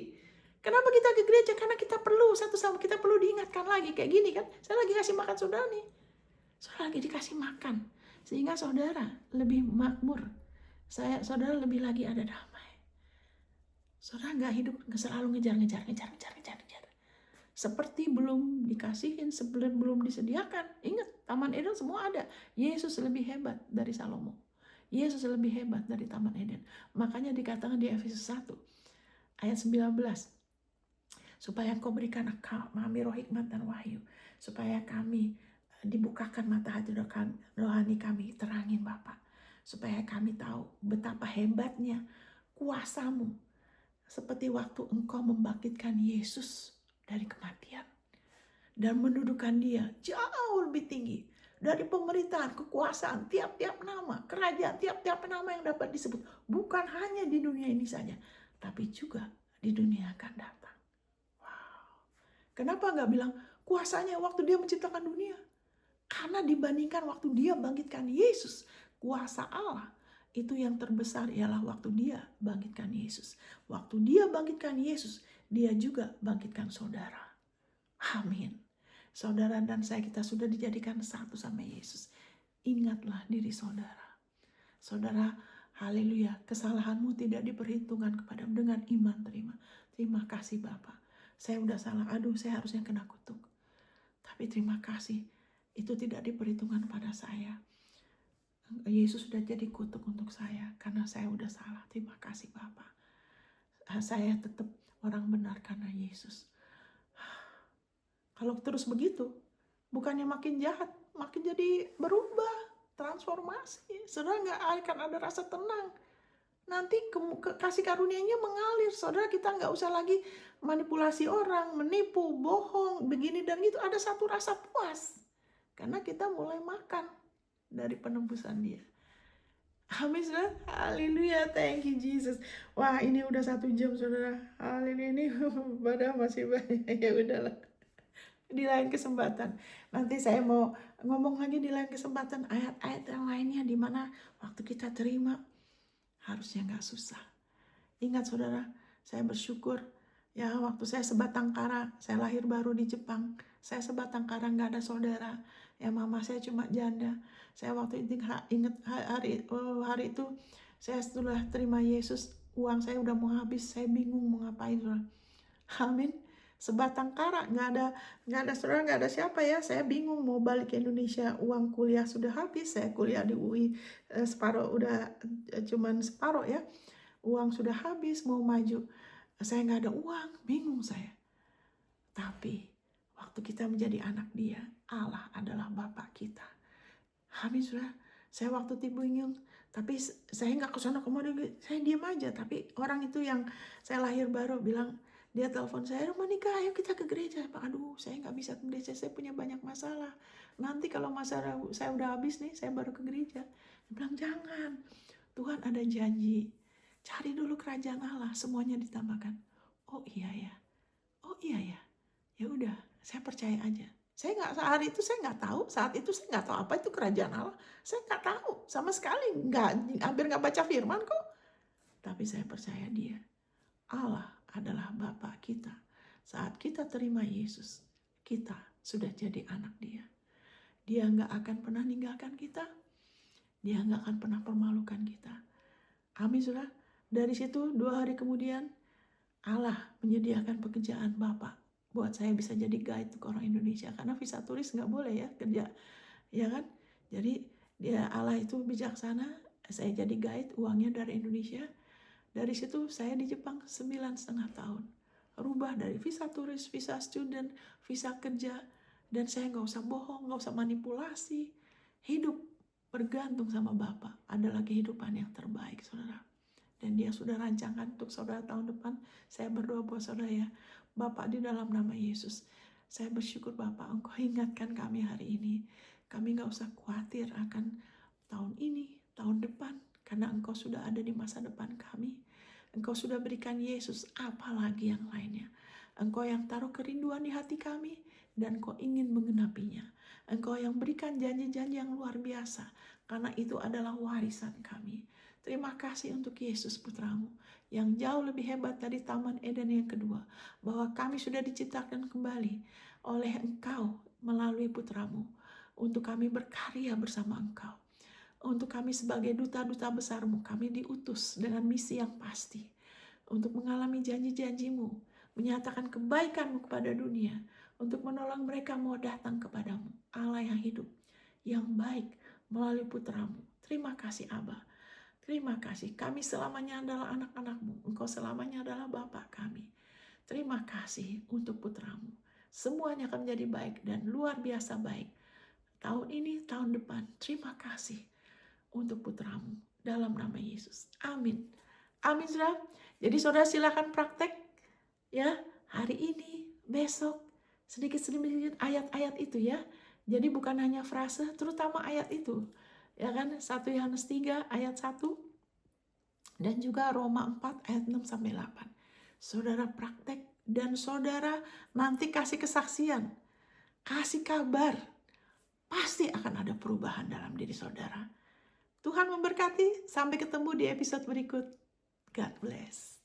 Kenapa kita ke gereja? Karena kita perlu satu sama kita perlu diingatkan lagi kayak gini kan. Saya lagi kasih makan saudara nih. Saudara lagi dikasih makan sehingga saudara lebih makmur. Saudara lebih lagi ada damai. Saudara nggak hidup selalu ngejar. Seperti belum dikasihin, sebelum belum disediakan. Ingat, Taman Eden semua ada. Yesus lebih hebat dari Salomo. Yesus lebih hebat dari Taman Eden. Makanya dikatakan di Efesus 1 ayat 19, supaya Engkau berikan kami roh hikmat dan wahyu, supaya kami dibukakan mata hati rohani kami, terangin Bapa, supaya kami tahu betapa hebatnya kuasamu, seperti waktu Engkau membangkitkan Yesus dari kematian dan mendudukan Dia jauh lebih tinggi dari pemerintahan, kekuasaan, tiap-tiap nama, kerajaan, tiap-tiap nama yang dapat disebut, bukan hanya di dunia ini saja, tapi juga di dunia akan datang. Wow. Kenapa nggak bilang kuasanya waktu Dia menciptakan dunia? Karena dibandingkan waktu Dia bangkitkan Yesus, kuasa Allah itu yang terbesar ialah waktu Dia bangkitkan Yesus. Waktu Dia bangkitkan Yesus, Dia juga bangkitkan saudara. Amin. Saudara dan saya, kita sudah dijadikan satu sama Yesus. Ingatlah diri saudara. Saudara, haleluya, kesalahanmu tidak diperhitungkan kepadamu, dengan iman terima. Terima kasih Bapak, saya udah salah, saya harusnya kena kutuk. Tapi terima kasih, itu tidak diperhitungkan pada saya. Yesus sudah jadi kutuk untuk saya karena saya udah salah. Terima kasih Bapak. Saya tetap orang benar karena Yesus. Kalau terus begitu, bukannya makin jahat, makin jadi berubah, transformasi. Saudara nggak akan ada rasa tenang. Nanti kasih karunia-Nya mengalir. Saudara, kita nggak usah lagi manipulasi orang, menipu, bohong, begini dan gitu. Ada satu rasa puas. Karena kita mulai makan dari penebusan Dia. Amin, saudara. Haleluya, thank you Jesus. Wah, ini udah 1 jam, saudara. Haleluya, ini padahal masih banyak. Ya udahlah. Di lain kesempatan. Nanti saya mau ngomong lagi di lain kesempatan ayat-ayat yang lainnya di mana waktu kita terima harusnya nggak susah. Ingat saudara, saya bersyukur ya waktu saya sebatang kara, saya lahir baru di Jepang. Saya sebatang kara nggak ada saudara. Ya mama saya cuma janda. Saya waktu itu ingat hari itu saya sudah terima Yesus, uang saya udah mau habis, saya bingung mau ngapain saudara. Amin. Sebatang kara, nggak ada saudara, nggak ada siapa ya. Saya bingung mau balik ke Indonesia, uang kuliah sudah habis. Saya kuliah di UI cuman separuh ya. Uang sudah habis, mau maju. Saya nggak ada uang, bingung saya. Tapi waktu kita menjadi anak Dia, Allah adalah Bapa kita. Amin saudara. Saya waktu bingung, tapi saya nggak kesana kemari, saya diam aja. Tapi orang itu yang saya lahir baru bilang, dia telepon saya, Monica, ayo kita ke gereja. Aduh, saya nggak bisa ke gereja, saya punya banyak masalah. Nanti kalau masalah saya udah habis nih, saya baru ke gereja. Dia bilang, jangan. Tuhan ada janji. Cari dulu kerajaan Allah, semuanya ditambahkan. Oh iya ya. Oh iya ya. Ya udah, saya percaya aja. Saat itu saya nggak tahu apa itu kerajaan Allah. Saya nggak tahu sama sekali, hampir nggak baca firman kok. Tapi saya percaya Dia. Allah adalah Bapa kita. Saat kita terima Yesus, kita sudah jadi anak Dia. Dia nggak akan pernah ninggalkan kita. Dia nggak akan pernah permalukan kita. Amin saudara. Dari situ 2 hari kemudian Allah menyediakan pekerjaan Bapak buat saya bisa jadi guide ke orang Indonesia, karena visa turis nggak boleh ya kerja, ya kan? Jadi Allah itu bijaksana, saya jadi guide, uangnya dari Indonesia. Dari situ saya di Jepang 9,5 tahun. Rubah dari visa turis, visa student, visa kerja. Dan saya nggak usah bohong, nggak usah manipulasi. Hidup bergantung sama Bapak adalah kehidupan yang terbaik, saudara. Dan dia sudah rancangkan untuk saudara tahun depan. Saya berdoa buat saudara ya. Bapak, di dalam nama Yesus, saya bersyukur Bapak, Engkau ingatkan kami hari ini. Kami gak usah khawatir akan tahun ini, tahun depan. Karena Engkau sudah ada di masa depan kami. Engkau sudah berikan Yesus, apalagi yang lainnya. Engkau yang taruh kerinduan di hati kami, dan Engkau ingin mengenapinya. Engkau yang berikan janji-janji yang luar biasa, karena itu adalah warisan kami. Terima kasih untuk Yesus putramu yang jauh lebih hebat dari Taman Eden yang kedua. Bahwa kami sudah diciptakan kembali oleh Engkau melalui putramu. Untuk kami berkarya bersama Engkau. Untuk kami sebagai duta-duta besarmu, kami diutus dengan misi yang pasti. Untuk mengalami janji-janjimu, menyatakan kebaikanmu kepada dunia. Untuk menolong mereka mau datang kepadamu. Allah yang hidup, yang baik melalui putramu. Terima kasih Abba. Terima kasih, kami selamanya adalah anak-anak-Mu. Engkau selamanya adalah Bapa kami. Terima kasih untuk putramu. Semuanya akan menjadi baik dan luar biasa baik. Tahun ini, tahun depan. Terima kasih untuk putramu. Dalam nama Yesus. Amin. Amin, saudara. Jadi saudara silakan praktek ya hari ini, besok. Sedikit-sedikit ayat-ayat itu ya. Jadi bukan hanya frase, terutama ayat itu. Ya kan, 1 Yohanes 3 ayat 1 dan juga Roma 4 ayat 6-8. Saudara praktek dan saudara nanti kasih kesaksian, kasih kabar. Pasti akan ada perubahan dalam diri saudara. Tuhan memberkati, sampai ketemu di episode berikut. God bless.